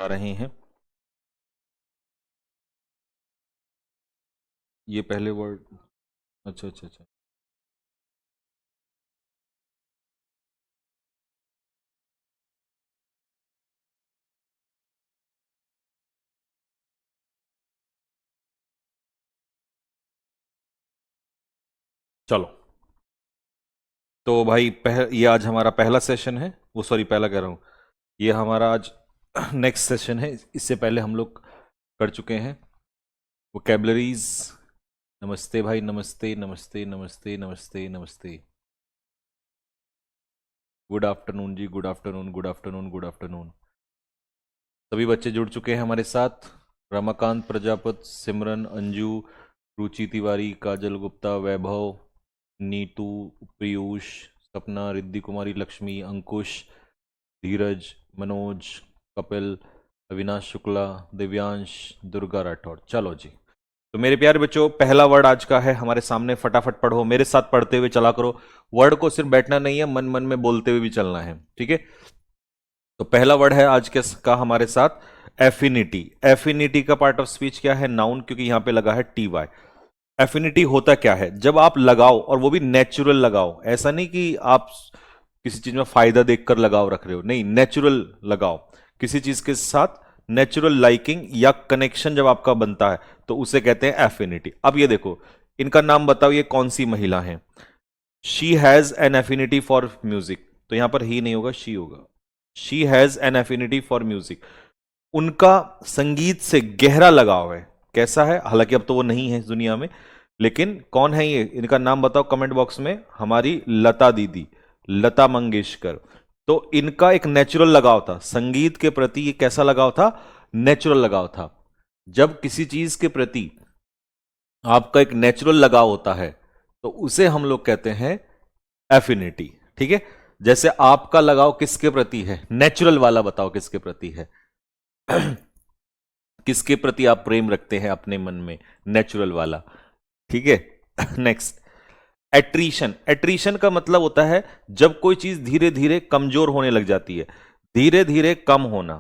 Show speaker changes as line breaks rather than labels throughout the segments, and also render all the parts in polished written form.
आ रहे हैं। ये पहले वर्ड। अच्छा अच्छा अच्छा। चलो, तो भाई ये आज हमारा पहला सेशन है। वो सॉरी, पहला कह रहा हूँ, ये हमारा आज नेक्स्ट सेशन है। इससे पहले हम लोग कर चुके हैं वोकेबलरीज। नमस्ते भाई, नमस्ते नमस्ते नमस्ते नमस्ते नमस्ते। गुड आफ्टरनून जी, good afternoon, good afternoon, good afternoon. सभी बच्चे जुड़ चुके हैं हमारे साथ। रमाकांत प्रजापत, सिमरन, अंजू, रुचि तिवारी, काजल गुप्ता, वैभव, नीतू, पीयूष, सपना, रिद्धि कुमारी, लक्ष्मी, अंकुश, धीरज, मनोज, कपिल, अविनाश शुक्ला, दिव्यांश, दुर्गा राठौर। चलो जी, तो मेरे प्यारे बच्चों, पहला वर्ड आज का है हमारे सामने। फटाफट पढ़ो, मेरे साथ पढ़ते हुए चला करो। वर्ड को सिर्फ बैठना नहीं है, मन मन में बोलते हुए भी चलना है, ठीक है। तो पहला वर्ड है आज के का हमारे साथ एफिनिटी। एफिनिटी का पार्ट ऑफ स्पीच क्या है? नाउन, क्योंकि यहां पे लगा है टी वाई। एफिनिटी होता क्या है? जब आप लगाओ, और वो भी नेचुरल लगाओ, ऐसा नहीं कि आप किसी चीज में फायदा देखकर लगाव रख रहे हो, नहीं, नेचुरल लगाओ। किसी चीज के साथ नेचुरल लाइकिंग या कनेक्शन जब आपका बनता है तो उसे कहते हैं एफिनिटी। अब ये देखो, इनका नाम बताओ, ये कौन सी महिला है? She has an affinity for music, तो यहां पर ही नहीं होगा, शी होगा। She has an affinity for music. उनका संगीत से गहरा लगाव है। कैसा है? हालांकि अब तो वो नहीं है इस दुनिया में, लेकिन कौन है ये? इनका नाम बताओ कमेंट बॉक्स में। हमारी लता दीदी, लता मंगेशकर। तो इनका एक नेचुरल लगाव था संगीत के प्रति। ये कैसा लगाव था? नेचुरल लगाव था। जब किसी चीज के प्रति आपका एक नेचुरल लगाव होता है तो उसे हम लोग कहते हैं एफिनिटी, ठीक है। जैसे आपका लगाव किसके प्रति है? नेचुरल वाला बताओ किसके प्रति है? किसके प्रति आप प्रेम रखते हैं अपने मन में? नेचुरल वाला, ठीक है। Next, attrition. एट्रीशन का मतलब होता है जब कोई चीज धीरे धीरे कमजोर होने लग जाती है। धीरे धीरे कम होना।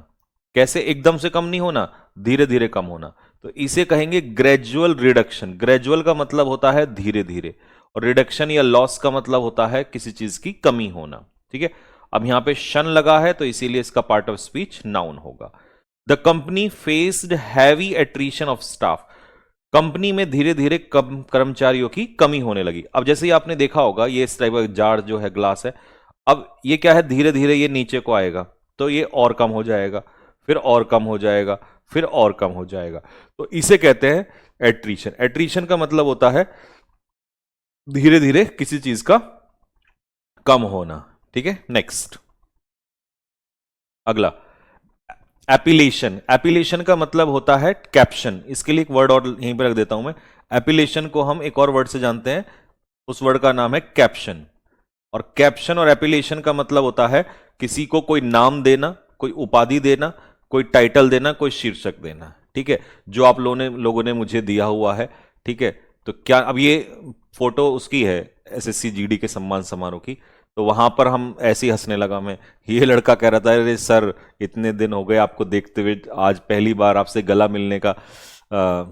कैसे? एकदम से कम नहीं होना, धीरे धीरे कम होना। तो इसे कहेंगे ग्रेजुअल रिडक्शन। ग्रेजुअल का मतलब होता है धीरे धीरे, और रिडक्शन या लॉस का मतलब होता है किसी चीज की कमी होना, ठीक है। अब यहां पे शन लगा है तो इसीलिए इसका पार्ट ऑफ स्पीच नाउन होगा। The company faced heavy attrition of staff. Company में धीरे धीरे कर्मचारियों की कमी होने लगी। अब जैसे ही आपने देखा होगा, ये इस टाइप का जार जो है, ग्लास है, अब ये क्या है? धीरे धीरे ये नीचे को आएगा तो ये और कम हो जाएगा, फिर और कम हो जाएगा, फिर और कम हो जाएगा। तो इसे कहते हैं एट्रीशन। एट्रीशन का मतलब होता है धीरे धीरे किसी चीज का कम होना, ठीक है। नेक्स्ट, अगला, एपिलेशन। एपिलेशन का मतलब होता है कैप्शन। इसके लिए एक वर्ड और यहीं पर रख देता हूं मैं। एपिलेशन को हम एक और वर्ड से जानते हैं, उस वर्ड का नाम है कैप्शन। और कैप्शन और एपिलेशन का मतलब होता है किसी को कोई नाम देना, कोई उपाधि देना, कोई टाइटल देना, कोई शीर्षक देना, ठीक है। जो आप लोगों ने मुझे दिया हुआ है, ठीक है। तो क्या अब ये फोटो उसकी है, एसएससी जीडी के सम्मान समारोह की, तो वहां पर हम ऐसे ही हंसने लगा मैं। ये लड़का कह रहा था, अरे सर इतने दिन हो गए आपको देखते हुए, आज पहली बार आपसे गला मिलने का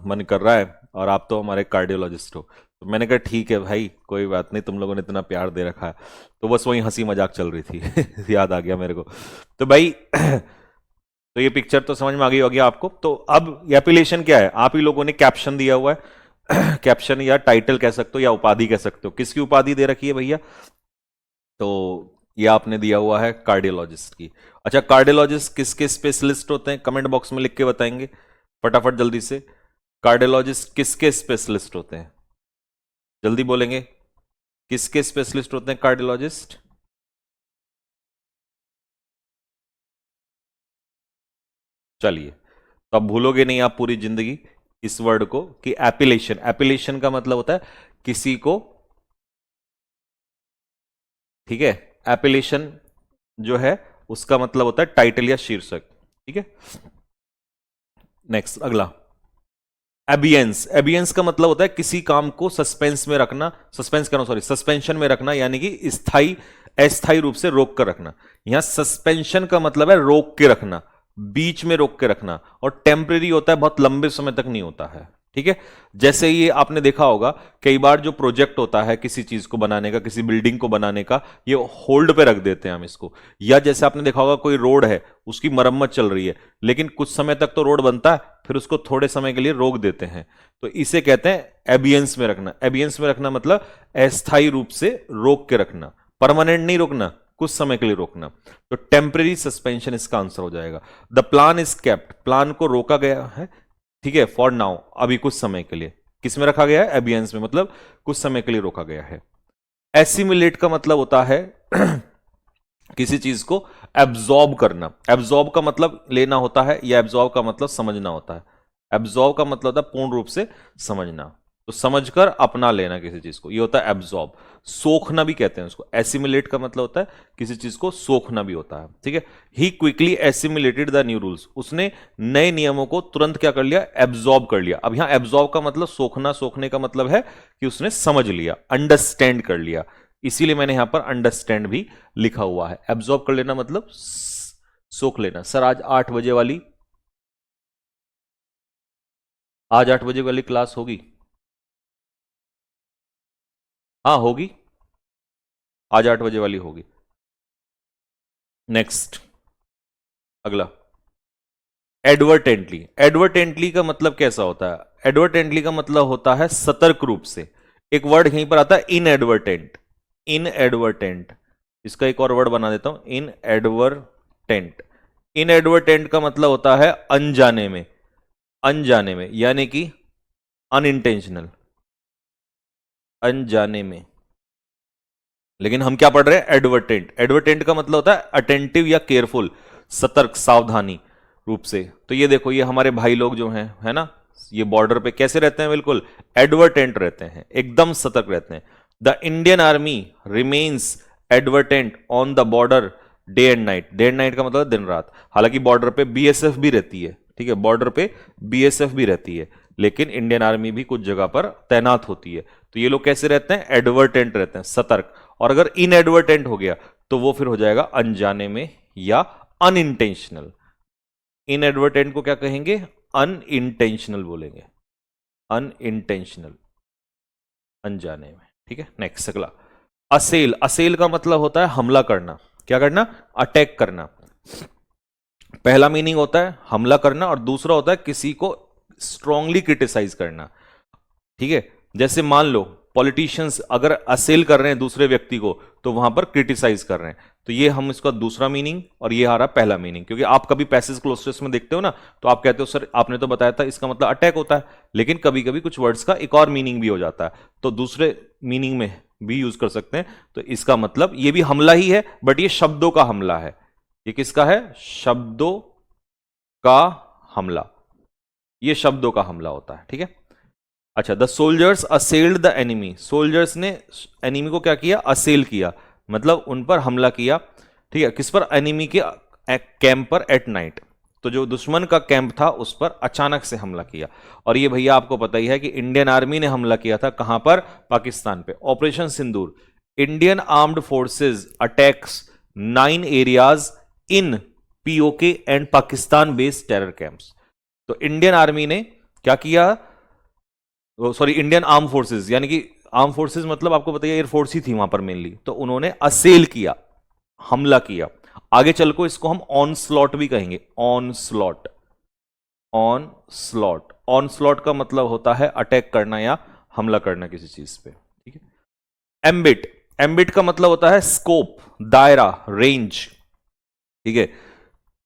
मन कर रहा है, और आप तो हमारे कार्डियोलॉजिस्ट हो। तो मैंने कहा ठीक है भाई, कोई बात नहीं, तुम लोगों ने इतना प्यार दे रखा है। तो बस वही हंसी मजाक चल रही थी। याद आ गया मेरे को। तो भाई तो ये पिक्चर तो समझ में आ गई होगी आपको। तो अब एपिलेशन क्या है? आप ही लोगों ने कैप्शन दिया हुआ है। कैप्शन या टाइटल कह सकते हो, या उपाधि कह सकते हो। किसकी उपाधि दे रखी है भैया? तो ये आपने दिया हुआ है कार्डियोलॉजिस्ट की। अच्छा, कार्डियोलॉजिस्ट किसके स्पेशलिस्ट होते हैं? कमेंट बॉक्स में लिख के बताएंगे फटाफट जल्दी से। कार्डियोलॉजिस्ट किसके स्पेशलिस्ट होते हैं? जल्दी बोलेंगे, किसके स्पेशलिस्ट होते हैं कार्डियोलॉजिस्ट? चलिए, तो अब भूलोगे नहीं आप पूरी जिंदगी इस वर्ड को कि एपिलेशन। एपिलेशन का मतलब होता है किसी को, ठीक है। एपिलेशन जो है उसका मतलब होता है टाइटल या शीर्षक, ठीक है। नेक्स्ट, अगला, एबियंस। एबियंस का मतलब होता है किसी काम को सस्पेंस में रखना, सस्पेंस करना, सॉरी, सस्पेंशन में रखना, यानी कि स्थाई अस्थाई रूप से रोक कर रखना। यहां सस्पेंशन का मतलब है रोक के रखना, बीच में रोक के रखना, और टेम्परेरी होता है, बहुत लंबे समय तक नहीं होता है। ठीक है, जैसे ये आपने देखा होगा कई बार जो प्रोजेक्ट होता है किसी चीज को बनाने का, किसी बिल्डिंग को बनाने का, ये होल्ड पे रख देते हैं हम इसको। या जैसे आपने देखा होगा कोई रोड है, उसकी मरम्मत चल रही है, लेकिन कुछ समय तक तो रोड बनता है, फिर उसको थोड़े समय के लिए रोक देते हैं, तो इसे कहते हैं एबियंस में रखना। एबियंस में रखना मतलब अस्थायी रूप से रोक के रखना, परमानेंट नहीं रोकना, कुछ समय के लिए रोकना। तो टेम्परेरी सस्पेंशन इसका आंसर हो जाएगा। The plan is kept, plan को रोका गया है, ठीक है, फॉर नाउ, अभी कुछ समय के लिए। किस में रखा गया है? एबियंस में, मतलब कुछ समय के लिए रोका गया है। एसिमिलेट का मतलब होता है किसी चीज को एब्जॉर्ब करना। एब्जॉर्ब का मतलब लेना होता है, या एब्जॉर्ब का मतलब समझना होता है। एब्जॉर्ब का मतलब होता है पूर्ण रूप से समझना, तो समझकर अपना लेना किसी चीज को, ये होता है एब्जॉर्ब। सोखना भी कहते हैं उसको। एसिमिलेट का मतलब होता है किसी चीज को सोखना भी होता है, ठीक है। He quickly assimilated the new rules, उसने नए नियमों को तुरंत क्या कर लिया? एब्जॉर्ब कर लिया। अब यहां एब्जॉर्ब का मतलब सोखना, सोखने का मतलब है कि उसने समझ लिया, अंडरस्टैंड कर लिया, इसीलिए मैंने यहां पर अंडरस्टैंड भी लिखा हुआ है। एब्जॉर्ब कर लेना मतलब सोख लेना। सर आज 8 बजे वाली क्लास होगी? हाँ होगी, आज 8 बजे वाली होगी। नेक्स्ट, अगला, एडवर्टेंटली। एडवर्टेंटली का मतलब कैसा होता है? एडवर्टेंटली का मतलब होता है सतर्क रूप से। एक वर्ड यहीं पर आता है इनएडवर्टेंट। इनएडवर्टेंट, इसका एक और वर्ड बना देता हूं, इनएडवर्टेंट। इनएडवर्टेंट का मतलब होता है अनजाने में, अनजाने में, यानी कि अनइंटेंशनल, अनजाने में। लेकिन हम क्या पढ़ रहे हैं? एडवर्टेंट। एडवर्टेंट का मतलब होता है अटेंटिव या केयरफुल, सतर्क, सावधानी रूप से। तो ये देखो, ये हमारे भाई लोग जो हैं, है ना, ये बॉर्डर पे कैसे रहते हैं? बिल्कुल एडवर्टेंट रहते हैं, एकदम सतर्क रहते हैं। The Indian army remains advertent on the border day and night. Day and night का मतलब दिन रात। हालांकि बॉर्डर पे बीएसएफ भी रहती है, ठीक है, बॉर्डर पे बीएसएफ भी रहती है, लेकिन इंडियन आर्मी भी कुछ जगह पर तैनात होती है। तो ये लोग कैसे रहते हैं? एडवर्टेंट रहते हैं, सतर्क। और अगर इनएडवर्टेंट हो गया तो वो फिर हो जाएगा अनजाने में या अनइंटेंशनल। इनएडवर्टेंट को क्या कहेंगे? अनइंटेंशनल बोलेंगे, अनइंटेंशनल, अनजाने में, ठीक है। नेक्स्ट, अगला, असेल। असेल का मतलब होता है हमला करना। क्या करना? अटैक करना। पहला मीनिंग होता है हमला करना, और दूसरा होता है किसी को स्ट्रांगली क्रिटिसाइज करना, ठीक है। जैसे मान लो पॉलिटिशियंस अगर असेल कर रहे हैं दूसरे व्यक्ति को, तो वहां पर क्रिटिसाइज कर रहे हैं, तो ये हम इसका दूसरा मीनिंग, और ये आ रहा पहला मीनिंग। क्योंकि आप कभी पैसेज क्लोजर्स में देखते हो ना, तो आप कहते हो सर आपने तो बताया था इसका मतलब अटैक होता है, लेकिन कभी कभी कुछ वर्ड्स का एक और मीनिंग भी हो जाता है, तो दूसरे मीनिंग में भी यूज कर सकते हैं। तो इसका मतलब ये भी हमला ही है, बट ये शब्दों का हमला है। ये किसका है? शब्दों का हमला, ये शब्दों का हमला होता है, ठीक है। अच्छा, the soldiers असेल्ड the enemy. Soldiers ने एनिमी को क्या किया? असेल किया, मतलब उन पर हमला किया, ठीक है। किस पर? एनिमी के कैंप पर एट नाइट। तो जो दुश्मन का कैंप था उस पर अचानक से हमला किया। और ये भैया आपको पता ही है कि इंडियन आर्मी ने हमला किया था कहां पर? पाकिस्तान पे, operation Sindoor. Indian armed forces attacks 9 areas in PoK and Pakistan based terror camps. तो इंडियन आर्मी ने क्या किया? सॉरी, इंडियन आर्म फोर्सेज, यानी कि आर्म फोर्सेज मतलब आपको बताइए एयरफोर्स ही थी वहां पर मेनली, तो उन्होंने असेल किया, हमला किया। आगे चल को इसको हम ऑन स्लॉट भी कहेंगे, on slot. On slot, on slot का मतलब होता है अटैक करना या हमला करना किसी चीज पे, ठीक है। एम्बिट, एम्बिट का मतलब होता है स्कोप, दायरा, रेंज, ठीक है।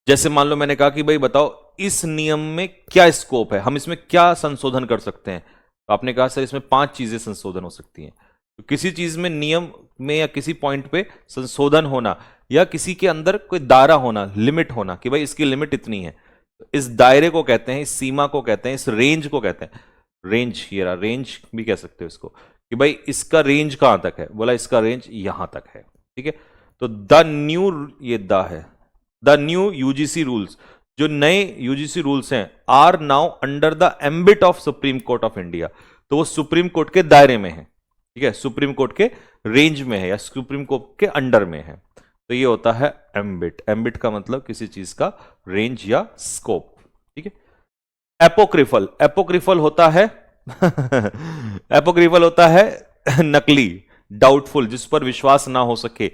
जैसे मान लो मैंने कहा कि भाई बताओ इस नियम में क्या स्कोप है, हम इसमें क्या संशोधन कर सकते हैं, तो आपने कहा सर इसमें 5 चीजें संशोधन हो सकती हैं। तो किसी चीज में, नियम में या किसी पॉइंट पे संशोधन होना, या किसी के अंदर कोई दायरा होना, लिमिट होना, कि भाई इसकी लिमिट इतनी है, तो इस दायरे को कहते हैं, इस सीमा को कहते हैं, इस रेंज को कहते हैं, रेंज, ये रहा रेंज भी कह सकते हो इसको, कि भाई इसका रेंज कहां तक है, बोला इसका रेंज यहां तक है, ठीक है। तो द न्यू, ये द है, द न्यू यूजीसी रूल्स, जो नए यूजीसी रूल्स हैं, are now under the ambit of Supreme Court of India. तो वो सुप्रीम कोर्ट के दायरे में है, ठीक है, सुप्रीम कोर्ट के रेंज में है या सुप्रीम कोर्ट के अंडर में है। तो ये होता है एम्बिट। एम्बिट का मतलब किसी चीज का रेंज या स्कोप, ठीक है। एपोक्रिफल, एपोक्रिफल होता है एपोक्रिफल होता है नकली, डाउटफुल, जिस पर विश्वास ना हो सके,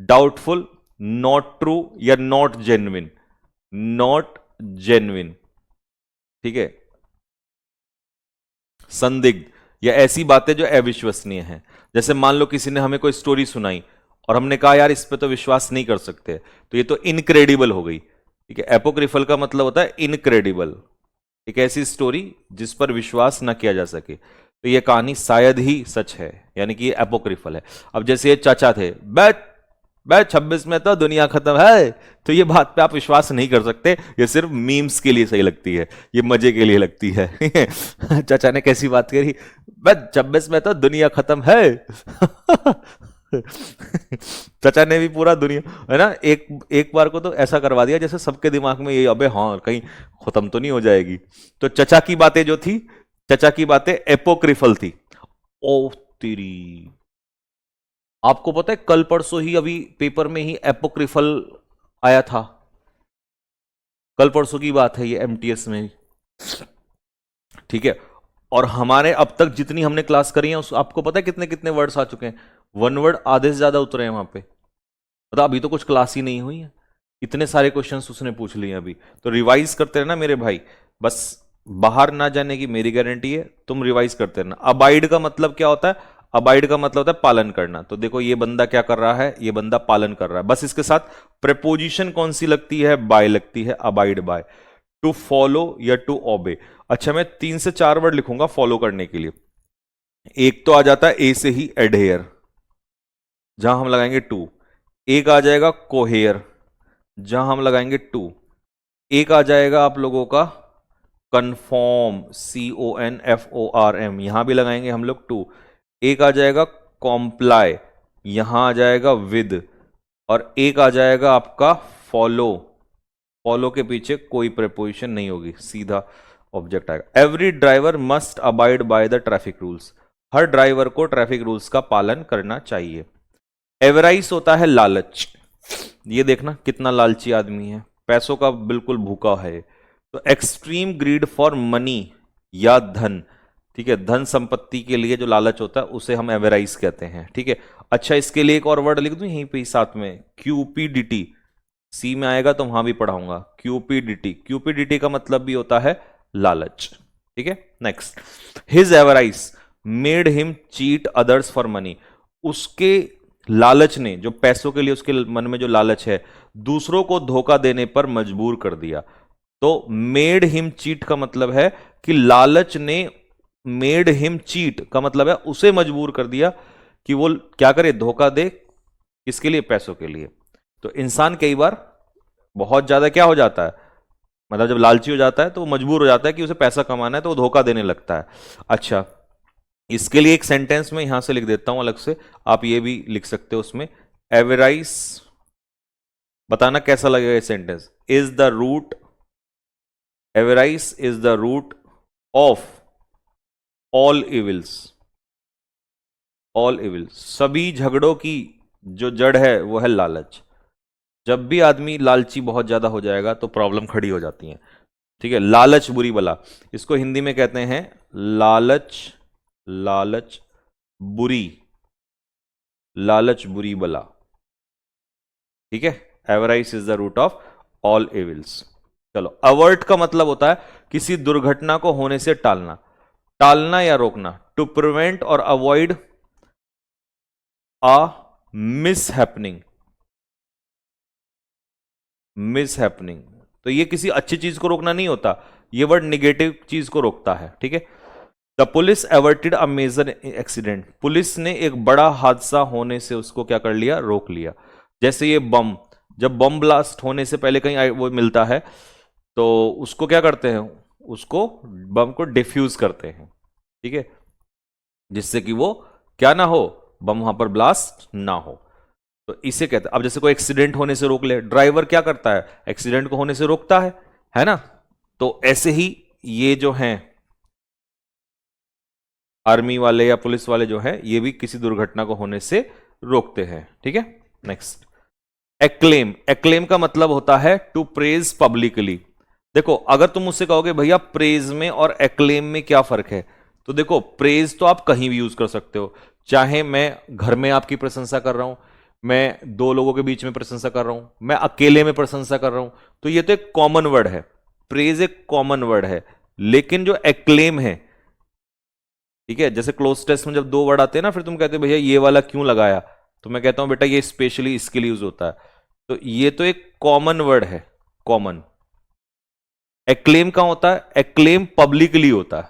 डाउटफुल, नॉट ट्रू या नॉट जेन्युइन, नॉट जेन्युइन, ठीक है। संदिग्ध या ऐसी बातें जो अविश्वसनीय हैं। जैसे मान लो किसी ने हमें कोई स्टोरी सुनाई और हमने कहा यार इस पे तो विश्वास नहीं कर सकते, तो ये तो इनक्रेडिबल हो गई, ठीक है। एपोक्रिफल का मतलब होता है इनक्रेडिबल, एक ऐसी स्टोरी जिस पर विश्वास न किया जा सके, तो ये कहानी शायद ही सच है, यानी कि ये एपोक्रिफल है। अब जैसे ये चाचा थे, बे 26 में तो दुनिया खत्म है, तो ये बात पे आप विश्वास नहीं कर सकते, ये सिर्फ मीम्स के लिए सही लगती है, ये मजे के लिए लगती है चाचा ने कैसी बात करी, बे 26 में तो दुनिया खत्म है चाचा ने भी पूरा दुनिया, है ना, एक एक बार को तो ऐसा करवा दिया जैसे सबके दिमाग में ये, अबे हाँ कहीं खत्म तो नहीं हो जाएगी। तो चचा की बातें जो थी, चचा की बातें एपोक्रिफल थी। ओ तेरी, आपको पता है कल परसों ही अभी पेपर में ही एपोक्रिफल आया था, कल परसों की बात है ये, एमटीएस में, ठीक है। और हमारे अब तक जितनी हमने क्लास करी है उस आपको पता है कितने कितने वर्ड्स आ चुके हैं, वन वर्ड आधे से ज्यादा उतरे हैं वहां पे, मतलब अभी तो कुछ क्लास ही नहीं हुई है, इतने सारे क्वेश्चंस उसने पूछ लिए अभी। तो रिवाइज करते रहना मेरे भाई, बस बाहर ना जाने की मेरी गारंटी है, तुम रिवाइज करते रहना। अबाइड का मतलब क्या होता है, अबाइड का मतलब होता है पालन करना। तो देखो ये बंदा क्या कर रहा है, ये बंदा पालन कर रहा है, बस इसके साथ प्रेपोजिशन कौन सी लगती है, बाय लगती है, अबाइड बाय। टू फॉलो या टू ओबे। अच्छा मैं 3 से 4 वर्ड लिखूंगा फॉलो करने के लिए। एक तो आ जाता है ए से ही, एडहेयर, जहां हम लगाएंगे टू। एक आ जाएगा कोहेयर, जहां हम लगाएंगे टू। एक आ जाएगा आप लोगों का कन्फॉर्म, CONFORM, यहां भी लगाएंगे हम लोग टू। एक आ जाएगा कॉम्प्लाई, यहां आ जाएगा विद। और एक आ जाएगा आपका फॉलो, फॉलो के पीछे कोई प्रेपोजिशन नहीं होगी, सीधा ऑब्जेक्ट आएगा। Every driver must abide by the traffic rules, her driver को ट्रैफिक रूल्स का पालन करना चाहिए। एवराइस होता है लालच, ये देखना कितना लालची आदमी है, पैसों का बिल्कुल भूखा है। तो एक्सट्रीम ग्रीड फॉर मनी या धन, ठीक है, धन संपत्ति के लिए जो लालच होता है उसे हम एवराइस कहते हैं, ठीक है। अच्छा इसके लिए एक और वर्ड लिख दूं यहीं पे साथ में, क्यूपीडीटी, सी में आएगा तो वहां भी पढ़ाऊंगा, क्यूपीडीटी। क्यूपीडीटी का मतलब भी होता है लालच, ठीक है। Next, his avarice made him cheat others for money, उसके लालच ने, जो पैसों के लिए उसके मन में जो लालच है, दूसरों को धोखा देने पर मजबूर कर दिया। तो मेड हिम चीट का मतलब है कि लालच ने, मेड हिम चीट का मतलब है उसे मजबूर कर दिया कि वो क्या करे, धोखा दे, किसके लिए, पैसों के लिए। तो इंसान कई बार बहुत ज्यादा क्या हो जाता है, मतलब जब लालची हो जाता है तो वो मजबूर हो जाता है कि उसे पैसा कमाना है, तो वो धोखा देने लगता है। अच्छा इसके लिए एक सेंटेंस में यहां से लिख देता हूं अलग से, आप ये भी लिख सकते हो उसमें, एवराइस, बताना कैसा लगेगा ये sentence, is the root, avarice is the root of all evils, all evils, सभी झगड़ों की जो जड़ है वो है लालच। जब भी आदमी लालची बहुत ज्यादा हो जाएगा तो प्रॉब्लम खड़ी हो जाती है, ठीक है। लालच बुरी बला, इसको हिंदी में कहते हैं लालच, लालच बुरी, लालच बुरी बला, ठीक है। Avarice is the root of all evils. चलो अवर्ट का मतलब होता है किसी दुर्घटना को होने से टालना, टालना या रोकना, टू प्रिवेंट और अवॉइड अ मिस हैपनिंग, मिस हैपनिंग। तो ये किसी अच्छी चीज को रोकना नहीं होता, ये वर्ड निगेटिव चीज को रोकता है, ठीक है। The police averted a major accident, police ने एक बड़ा हादसा होने से उसको क्या कर लिया, रोक लिया। जैसे ये बम, जब बम ब्लास्ट होने से पहले कहीं वो मिलता है तो उसको क्या करते हैं, उसको बम को डिफ्यूज करते हैं, ठीक है, जिससे कि वो क्या ना हो, बम वहां पर ब्लास्ट ना हो। तो इसे कहते हैं, अब जैसे कोई एक्सीडेंट होने से रोक ले, ड्राइवर क्या करता है, एक्सीडेंट को होने से रोकता है ना। तो ऐसे ही ये जो हैं आर्मी वाले या पुलिस वाले जो है, ये भी किसी दुर्घटना को होने से रोकते हैं, ठीक है। नेक्स्ट, एक्लेम, एक्लेम का मतलब होता है टू प्रेज पब्लिकली। देखो अगर तुम मुझसे कहोगे भैया प्रेज में और एक्लेम में क्या फर्क है, तो देखो प्रेज तो आप कहीं भी यूज कर सकते हो, चाहे मैं घर में आपकी प्रशंसा कर रहा हूं, मैं दो लोगों के बीच में प्रशंसा कर रहा हूं, मैं अकेले में प्रशंसा कर रहा हूं, तो ये तो एक कॉमन वर्ड है, प्रेज एक कॉमन वर्ड है। लेकिन जो एक्लेम है, ठीक है, जैसे क्लोज टेस्ट में जब दो वर्ड आते हैं ना, फिर तुम कहते हो भैया ये वाला क्यों लगाया, तो मैं कहता हूं बेटा ये स्पेशली इसके लिए यूज होता है। तो ये तो एक कॉमन वर्ड है, कॉमन। एक्लेम का होता है, एक्लेम पब्लिकली होता है,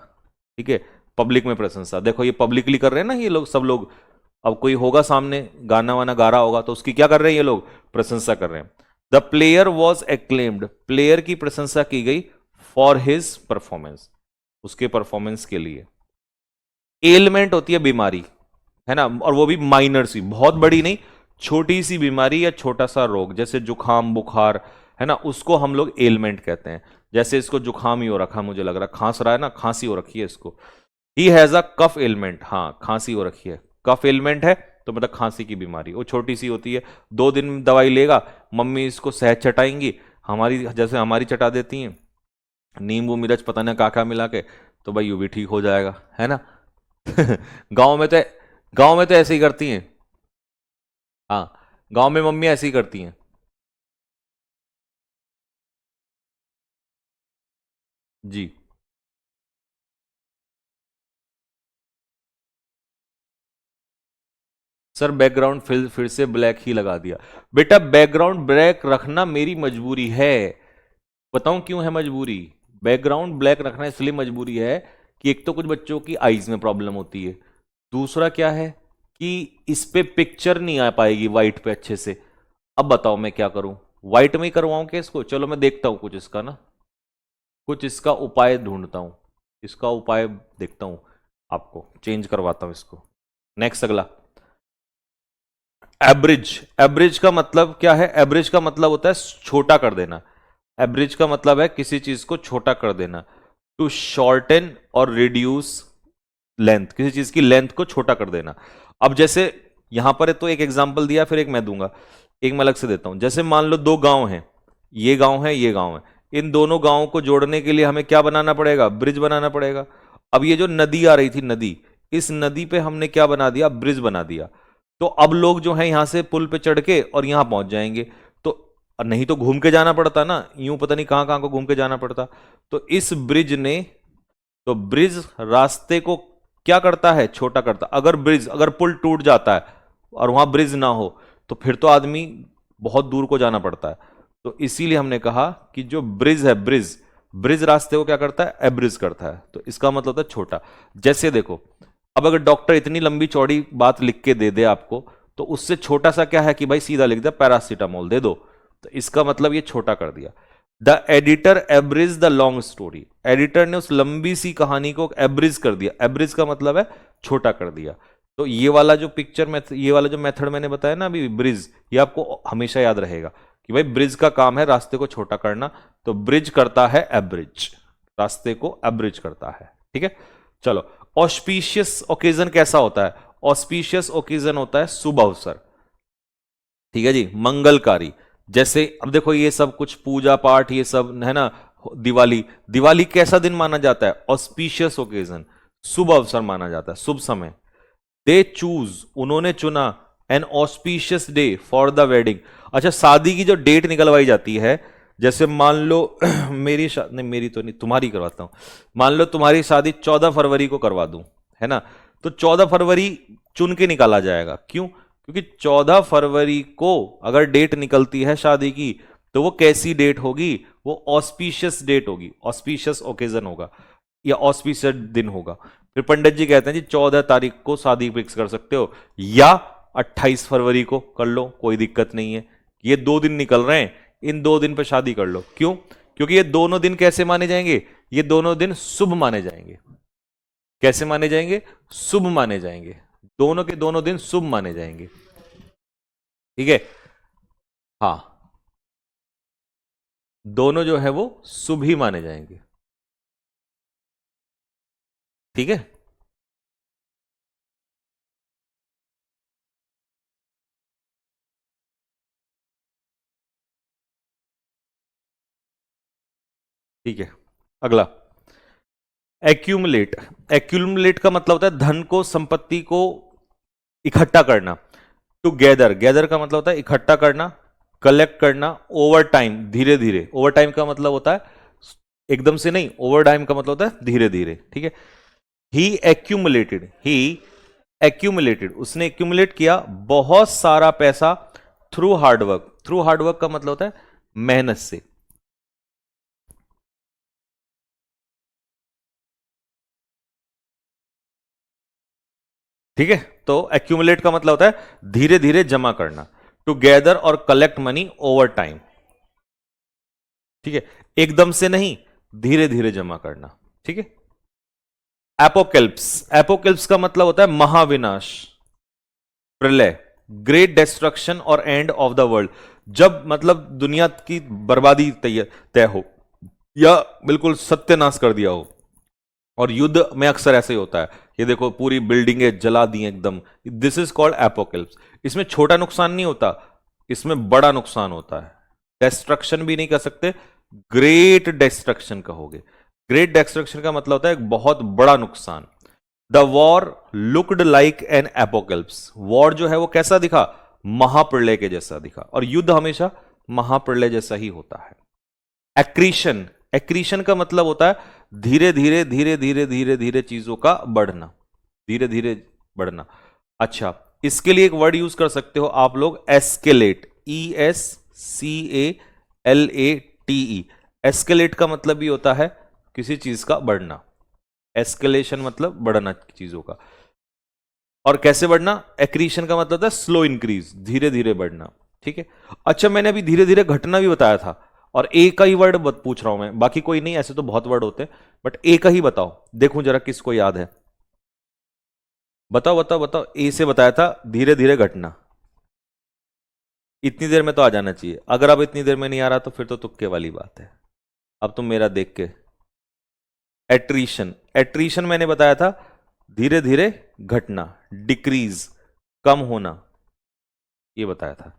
ठीक है, पब्लिक में प्रशंसा। देखो ये पब्लिकली कर रहे हैं ना ये लोग, सब लोग। अब कोई होगा सामने गाना वाना गा रहा होगा, तो उसकी क्या कर रहे हैं ये लोग, प्रशंसा कर रहे हैं। The player was acclaimed, player की प्रशंसा की गई फॉर हिज परफॉर्मेंस, उसके परफॉर्मेंस के लिए। एलमेंट होती है बीमारी, है ना, और वो भी माइनर सी, बहुत बड़ी नहीं, छोटी सी बीमारी या छोटा सा रोग, जैसे जुखाम बुखार, है ना, उसको हम लोग एलमेंट कहते हैं। जैसे इसको जुखाम ही हो रखा, मुझे लग रहा है खांस रहा है ना, खांसी हो रखी है इसको, he has a cough element, हाँ खांसी हो रखी है, कफ एलमेंट है, तो मतलब खांसी की बीमारी, वो छोटी सी होती है, 2 दिन दवाई लेगा, मम्मी इसको शहद चटाएंगी, हमारी जैसे हमारी चटा देती हैं, नींबू मिर्च पता नहीं क्या मिला के, तो भाई यू भी ठीक हो जाएगा, है ना। गांव में तो, गांव में तो ऐसे ही करती हैं। हाँ, गांव में मम्मी ऐसे ही करती हैं। जी सर, बैकग्राउंड फिर से ब्लैक ही लगा दिया। बेटा बैकग्राउंड ब्लैक रखना मेरी मजबूरी है, बताऊं क्यों है मजबूरी। बैकग्राउंड ब्लैक रखना इसलिए मजबूरी है कि एक तो कुछ बच्चों की आईज में प्रॉब्लम होती है, दूसरा क्या है कि इस पे पिक्चर नहीं आ पाएगी वाइट पे अच्छे से। अब बताओ मैं क्या करूं, व्हाइट में ही करवाऊं क्या इसको, चलो मैं देखता हूं कुछ इसका ना, कुछ इसका उपाय ढूंढता हूं, इसका उपाय देखता हूं, आपको चेंज करवाता हूं इसको। नेक्स्ट अगला, एवरेज। एवरेज का मतलब क्या है, एवरेज का मतलब होता है छोटा कर देना, एवरेज का मतलब है किसी चीज को छोटा कर देना, टू शॉर्टन और रिड्यूस लेंथ, किसी चीज की लेंथ को छोटा कर देना। अब जैसे यहां पर तो एक एग्जांपल दिया, फिर एक मैं दूंगा, एक मैं अलग से देता हूं। जैसे मान लो दो गांव हैं, ये गांव है ये गांव है, इन दोनों गांवों को जोड़ने के लिए हमें क्या बनाना पड़ेगा, ब्रिज बनाना पड़ेगा। अब ये जो नदी आ रही थी, नदी, इस नदी पे हमने क्या बना दिया, ब्रिज बना दिया। तो अब लोग जो है यहां से पुल पे चढ़ के और यहां पहुंच जाएंगे, तो नहीं तो घूम के जाना पड़ता ना, यूं पता नहीं कहां कहां को घूम के जाना पड़ता। तो इस ब्रिज ने, तो ब्रिज रास्ते को क्या करता है, छोटा करता। अगर ब्रिज, अगर पुल टूट जाता है और वहां ब्रिज ना हो, तो फिर तो आदमी बहुत दूर को जाना पड़ता है। तो इसीलिए हमने कहा कि जो ब्रिज है, ब्रिज, ब्रिज रास्ते को क्या करता है, एब्रिज करता है, तो इसका मतलब होता है छोटा। जैसे देखो, अब अगर डॉक्टर इतनी लंबी चौड़ी बात लिख के दे दे आपको, तो उससे छोटा सा क्या है कि भाई सीधा लिख दे पैरासीटामोल दे दो, तो इसका मतलब ये छोटा कर दिया। The editor abridge the long story, editor ने उस लंबी सी कहानी को एब्रिज कर दिया, एब्रिज का मतलब है छोटा कर दिया। तो ये वाला जो पिक्चर मेथड, ये वाला जो मेथड मैंने बताया ना अभी, ब्रिज, ये आपको हमेशा याद रहेगा कि भाई ब्रिज का काम है रास्ते को छोटा करना, तो ब्रिज करता है एब्रिज, रास्ते को एब्रिज करता है, ठीक है। चलो, ऑस्पिशियस ओकेजन कैसा होता है, ऑस्पिशियस ओकेजन होता है शुभ अवसर, ठीक है जी, मंगलकारी। जैसे अब देखो ये सब कुछ पूजा पाठ ये सब है ना, दिवाली, दिवाली कैसा दिन माना जाता है, ऑस्पिशियस ओकेजन, शुभ अवसर माना जाता है, शुभ समय। दे चूज, उन्होंने चुना, N auspicious day for the wedding. अच्छा, शादी की जो डेट निकलवाई जाती है, जैसे मान लो मेरी नहीं, मेरी तो नहीं, तुम्हारी करवाता हूं, मान लो तुम्हारी शादी 14 फरवरी को करवा दूं, है ना, तो 14 फरवरी चुन के निकाला जाएगा, क्यों, क्योंकि 14 फरवरी को अगर डेट निकलती है शादी की, तो वो कैसी डेट होगी, वो ऑस्पिशियस डेट होगी, ऑस्पिशियस ओकेजन होगा, या ऑस्पिशियस दिन होगा। फिर पंडित जी कहते हैं जी 14 तारीख को शादी फिक्स कर सकते हो, या 28 फरवरी को कर लो, कोई दिक्कत नहीं है, ये 2 दिन निकल रहे हैं, इन 2 दिन पे शादी कर लो, क्यों, क्योंकि ये दोनों दिन कैसे माने जाएंगे, ये दोनों दिन शुभ माने जाएंगे। कैसे माने जाएंगे, शुभ माने जाएंगे, दोनों के दोनों दिन शुभ माने जाएंगे, ठीक है। हाँ, दोनों जो है वो शुभ ही माने जाएंगे, ठीक है। ठीक है, अगला एक्यूमुलेट। एक्यूमुलेट का मतलब होता है धन को, संपत्ति को इकट्ठा करना। टू गैदर, गैदर का मतलब होता है इकट्ठा करना, कलेक्ट करना, ओवर टाइम, धीरे धीरे। ओवर टाइम का मतलब होता है एकदम से नहीं, ओवर टाइम का मतलब होता है धीरे धीरे, ठीक है। ही एक्यूमुलेटेड, उसने एक्यूमुलेट किया बहुत सारा पैसा थ्रू हार्डवर्क। थ्रू हार्डवर्क का मतलब होता है मेहनत से। ठीक है, तो एक्यूमुलेट का मतलब होता है धीरे धीरे जमा करना। टू गैदर और कलेक्ट मनी ओवर टाइम, ठीक है, एकदम से नहीं, धीरे धीरे जमा करना, ठीक है। एपोकेल्प्स, एपोकेल्प्स का मतलब होता है महाविनाश, प्रलय, ग्रेट डिस्ट्रक्शन और एंड ऑफ द वर्ल्ड। जब मतलब दुनिया की बर्बादी तय हो या बिल्कुल सत्यानाश कर दिया हो। और युद्ध में अक्सर ऐसे ही होता है, ये देखो पूरी बिल्डिंगें जला दी एकदम, दिस इज कॉल्ड एपोकेल्प्स। इसमें छोटा नुकसान नहीं होता, इसमें बड़ा नुकसान होता है। डिस्ट्रक्शन भी नहीं कर सकते, ग्रेट डिस्ट्रक्शन कहोगे। ग्रेट डिस्ट्रक्शन का मतलब होता है एक बहुत बड़ा नुकसान। The war looked like an apocalypse, war जो है वो कैसा दिखा, महाप्रलय के जैसा दिखा। और युद्ध हमेशा महाप्रलय जैसा ही होता है। एक्रीशन, एक्रीशन का मतलब होता है धीरे धीरे धीरे धीरे धीरे धीरे चीजों का बढ़ना, धीरे धीरे बढ़ना। अच्छा, इसके लिए एक वर्ड यूज कर सकते हो आप लोग, एस्केलेट, ESCALATE। एस्केलेट का मतलब भी होता है किसी चीज का बढ़ना, एस्केलेशन मतलब बढ़ना चीजों का। और कैसे बढ़ना, एक्रीशन का मतलब होता है स्लो इंक्रीज, धीरे धीरे बढ़ना, ठीक है। अच्छा, मैंने अभी धीरे धीरे घटना भी बताया था, और एक का ही वर्ड पूछ रहा हूं मैं, बाकी कोई नहीं, ऐसे तो बहुत वर्ड होते हैं, बट एक का ही बताओ, देखूं जरा किसको याद है। बताओ बताओ बताओ, ए से बताया था धीरे धीरे घटना, इतनी देर में तो आ जाना चाहिए। अगर अब इतनी देर में नहीं आ रहा तो फिर तो तुक्के वाली बात है। अब तुम मेरा देख के, एट्रीशन, एट्रीशन मैंने बताया था धीरे धीरे घटना, डिक्रीज, कम होना, ये बताया था।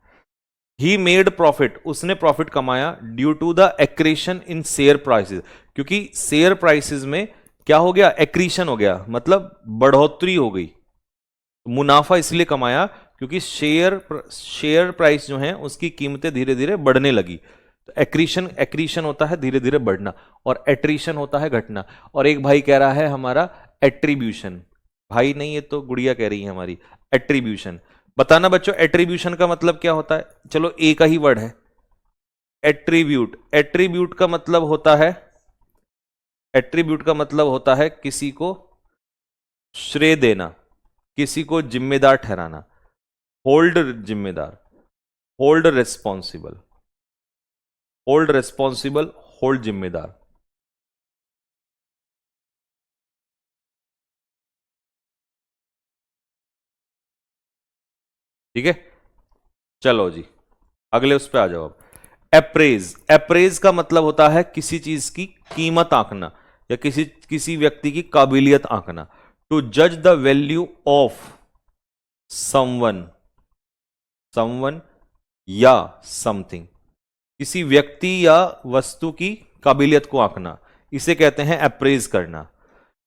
ही मेड प्रॉफिट, उसने प्रॉफिट कमाया due to the accretion in share prices, क्योंकि शेयर प्राइसेस में क्या हो गया, एक्रीशन हो गया, मतलब बढ़ोतरी हो गई। मुनाफा इसलिए कमाया क्योंकि शेयर प्राइस जो है उसकी कीमतें धीरे धीरे बढ़ने लगी। तो एक्रीशन, एक्रीशन होता है धीरे धीरे बढ़ना, और एट्रीशन होता है घटना। और एक भाई कह रहा है हमारा एट्रीब्यूशन, भाई नहीं ये तो गुड़िया कह रही है हमारी, एट्रीब्यूशन। बताना बच्चों एट्रीब्यूशन का मतलब क्या होता है। चलो एक का ही वर्ड है, एट्रीब्यूट। एट्रीब्यूट का मतलब होता है, एट्रीब्यूट का मतलब होता है किसी को श्रेय देना, किसी को जिम्मेदार ठहराना। होल्ड जिम्मेदार, hold responsible, hold responsible, hold जिम्मेदार। ठीक है, चलो जी अगले उस पे आ जाओ अब। एप्रेज, एप्रेज का मतलब होता है किसी चीज की कीमत आंकना, या किसी किसी व्यक्ति की काबिलियत आंकना। टू जज the value of someone, someone या समथिंग, किसी व्यक्ति या वस्तु की काबिलियत को आंकना, इसे कहते हैं अप्रेज करना।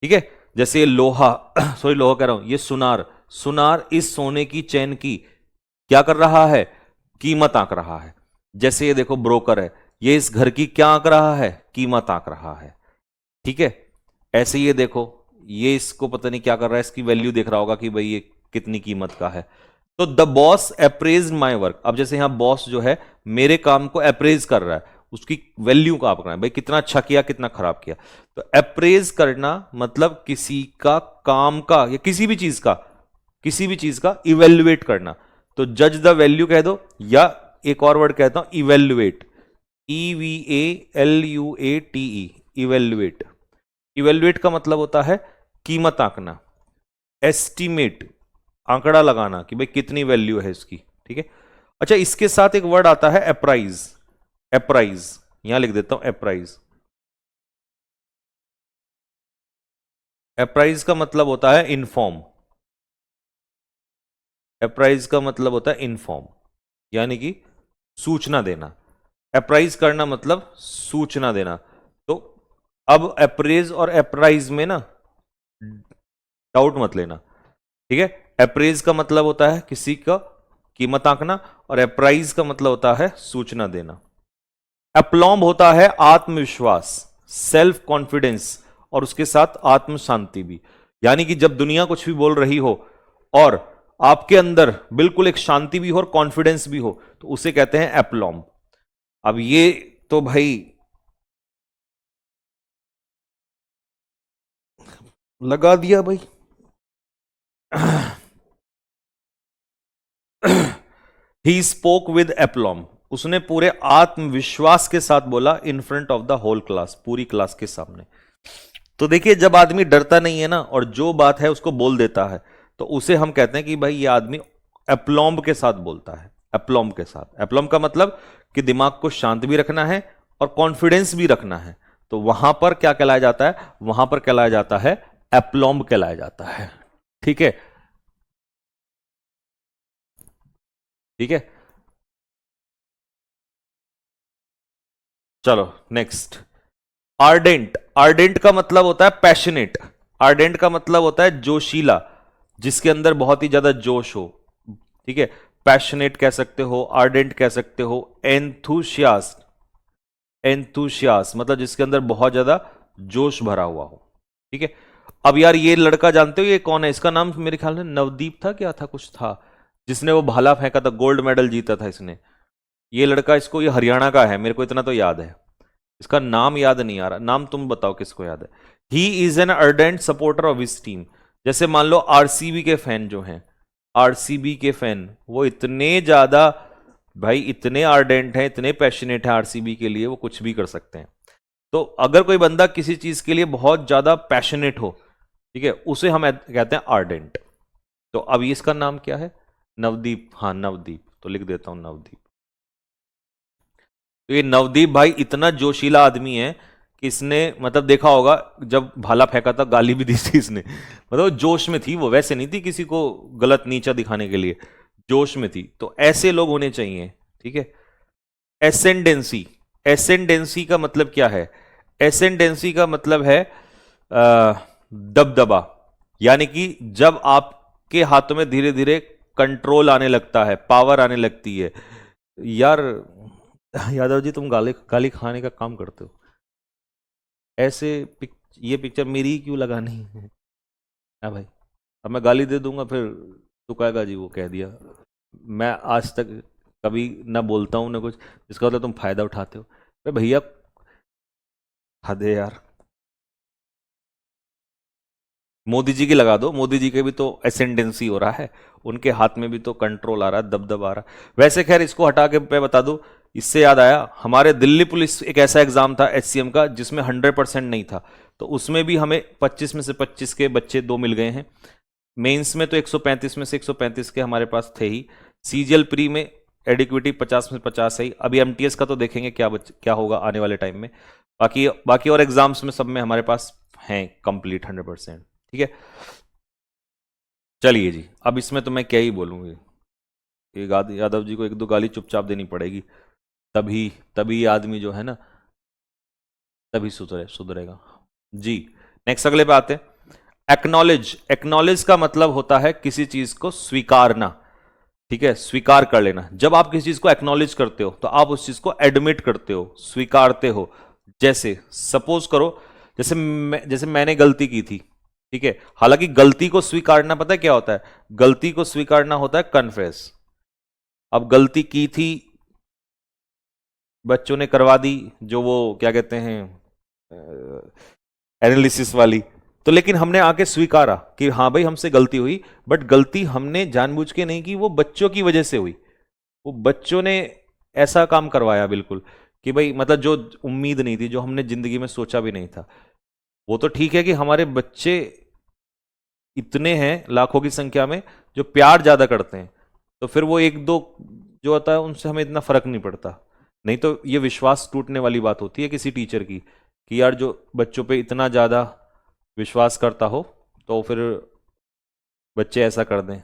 ठीक है, जैसे ये लोहा सॉरी लोहा कह रहा हूं, ये सुनार, सुनार इस सोने की चैन की क्या कर रहा है, कीमत आंक रहा है। जैसे ये देखो ब्रोकर है, ये इस घर की क्या आंक रहा है, कीमत आंक रहा है। ठीक है, ऐसे ये देखो, ये इसको पता नहीं क्या कर रहा है, इसकी वैल्यू देख रहा होगा कि भाई ये कितनी कीमत का है। तो the boss apprise my work, अब जैसे यहां बॉस जो है मेरे काम को अप्रेज कर रहा है, उसकी वैल्यू का आप करना है, भाई कितना अच्छा किया कितना खराब किया। तो अप्रेज करना मतलब किसी का काम का या किसी भी चीज का, किसी भी चीज का इवेल्युएट करना। तो जज द वैल्यू कह दो, या एक और वर्ड कहता हूं इवेल्युएट, EVALUATE, इवेल्युएट। इवेल्युएट का मतलब होता है कीमत आंकना, एस्टिमेट आंकड़ा लगाना कि भाई कितनी वैल्यू है इसकी। ठीक है, अच्छा इसके साथ एक वर्ड आता है अप्राइज, अप्राइज यहां लिख देता हूं अप्राइज। अप्राइज का मतलब होता है इन्फॉर्म, अप्राइज का मतलब होता है इन्फॉर्म, यानी कि सूचना देना। अप्राइज करना मतलब सूचना देना। तो अब अप्रेज और अप्राइज में ना डाउट मत लेना, ठीक है। अप्रेज का मतलब होता है किसी का कीमत आंकना, और अप्राइज का मतलब होता है सूचना देना। अप्लॉम्ब होता है आत्मविश्वास, सेल्फ कॉन्फिडेंस, और उसके साथ आत्म शांति भी। यानी कि जब दुनिया कुछ भी बोल रही हो और आपके अंदर बिल्कुल एक शांति भी हो और कॉन्फिडेंस भी हो, तो उसे कहते हैं एप्लॉम्ब। अब ये तो भाई लगा दिया भाई। ही स्पोक विद एप्लॉम, उसने पूरे आत्मविश्वास के साथ बोला in front of the whole class, पूरी क्लास के सामने। तो देखिए, जब आदमी डरता नहीं है ना और जो बात है उसको बोल देता है, तो उसे हम कहते हैं कि भाई ये आदमी एप्लॉम्ब के साथ बोलता है। एप्लॉम्ब के साथ, एप्लॉम्ब का मतलब कि दिमाग को शांत भी रखना है और कॉन्फिडेंस भी रखना है। तो वहां पर क्या कहलाया जाता है? वहां पर कहलाया जाता है एप्लॉम्ब कहलाया जाता है। ठीक है, ठीक है। चलो नेक्स्ट, आर्डेंट। आर्डेंट का मतलब होता है पैशनेट। आर्डेंट का मतलब होता है जोशीला, जिसके अंदर बहुत ही ज्यादा जोश हो। ठीक है, पैशनेट कह सकते हो, आर्डेंट कह सकते हो, एंथुसियास्ट। एंथुसियास्ट मतलब जिसके अंदर बहुत ज्यादा जोश भरा हुआ हो। ठीक है। अब यार ये लड़का जानते हो ये कौन है? इसका नाम मेरे ख्याल में नवदीप था, क्या था, कुछ था, जिसने वो भाला फेंका था, गोल्ड मेडल जीता था इसने। ये लड़का, इसको, ये हरियाणा का है, मेरे को इतना तो याद है। इसका नाम याद नहीं आ रहा, नाम तुम बताओ किसको याद है। He is an ardent supporter of his team. जैसे मान लो आरसीबी के फैन जो हैं, आरसीबी के फैन वो इतने ज्यादा, भाई इतने आर्डेंट हैं, इतने पैशनेट हैं आरसीबी के लिए, वो कुछ भी कर सकते हैं। तो अगर कोई बंदा किसी चीज के लिए बहुत ज्यादा पैशनेट हो, ठीक है, उसे हम कहते हैं आर्डेंट। तो अब इसका नाम क्या है? नवदीप। हाँ नवदीप, तो लिख देता हूं नवदीप। तो ये नवदीप भाई इतना जोशीला आदमी है कि इसने, मतलब देखा होगा जब भाला फेंका था गाली भी दी थी इसने, मतलब जोश में थी वो, वैसे नहीं थी किसी को गलत नीचा दिखाने के लिए, जोश में थी। तो ऐसे लोग होने चाहिए। ठीक है। एसेंडेंसी। एसेंडेंसी का मतलब क्या है? एसेंडेंसी का मतलब है दबदबा। यानी कि जब आपके हाथों में धीरे धीरे कंट्रोल आने लगता है, पावर आने लगती है। यार यादव जी, तुम गाली गाली खाने का काम करते हो, ऐसे ये पिक्चर मेरी ही क्यों लगानी है? हाँ भाई, अब मैं गाली दे दूंगा फिर तो कहेगा जी वो कह दिया। मैं आज तक कभी ना बोलता हूँ ना कुछ जिसका मतलब तुम फायदा उठाते हो। अरे भैया, हद है यार। मोदी जी की लगा दो, मोदी जी के भी तो एसेंडेंसी हो रहा है, उनके हाथ में भी तो कंट्रोल आ रहा है, दबदबा आ रहा है। वैसे खैर इसको हटा के मैं बता दूं, इससे याद आया, हमारे दिल्ली पुलिस एक ऐसा एग्जाम था एचसीएम का जिसमें 100% नहीं था, तो उसमें भी हमें 25 में से 25 के बच्चे दो मिल गए हैं। मेंस में तो 135 में से 135 के हमारे पास थे ही। सीजीएल प्री में एडिक्विटी 50 में 50 है ही। अभी एमटीएस का तो देखेंगे क्या होगा आने वाले टाइम में। बाकी बाकी और एग्जाम्स में सब में हमारे पास हैं कंप्लीट 100%। ठीक है। चलिए जी, अब इसमें तो मैं क्या ही बोलूंगी, यादव जी को एक दो गाली चुपचाप देनी पड़ेगी, तभी तभी ये आदमी जो है ना, तभी सुधरेगा जी। नेक्स्ट अगले पे आते हैं। एक्नॉलेज। एक्नॉलेज का मतलब होता है किसी चीज को स्वीकारना। ठीक है, स्वीकार कर लेना। जब आप किसी चीज को एक्नॉलेज करते हो तो आप उस चीज को एडमिट करते हो, स्वीकारते हो। जैसे सपोज करो, जैसे मैंने गलती की थी, ठीक है। हालांकि गलती को स्वीकारना पता है क्या होता है? गलती को स्वीकारना होता है कन्फेस। अब गलती की थी, बच्चों ने करवा दी, जो वो क्या कहते हैं, एनालिसिस वाली। तो लेकिन हमने आके स्वीकारा कि हाँ भाई हमसे गलती हुई, बट गलती हमने जानबूझ के नहीं की, वो बच्चों की वजह से हुई। वो बच्चों ने ऐसा काम करवाया बिल्कुल, कि भाई मतलब जो उम्मीद नहीं थी, जो हमने जिंदगी में सोचा भी नहीं था। वो तो ठीक है कि हमारे बच्चे इतने हैं लाखों की संख्या में जो प्यार ज्यादा करते हैं, तो फिर वो एक दो जो होता है उनसे हमें इतना फर्क नहीं पड़ता। नहीं तो ये विश्वास टूटने वाली बात होती है किसी टीचर की, कि यार जो बच्चों पे इतना ज्यादा विश्वास करता हो तो फिर बच्चे ऐसा कर दें।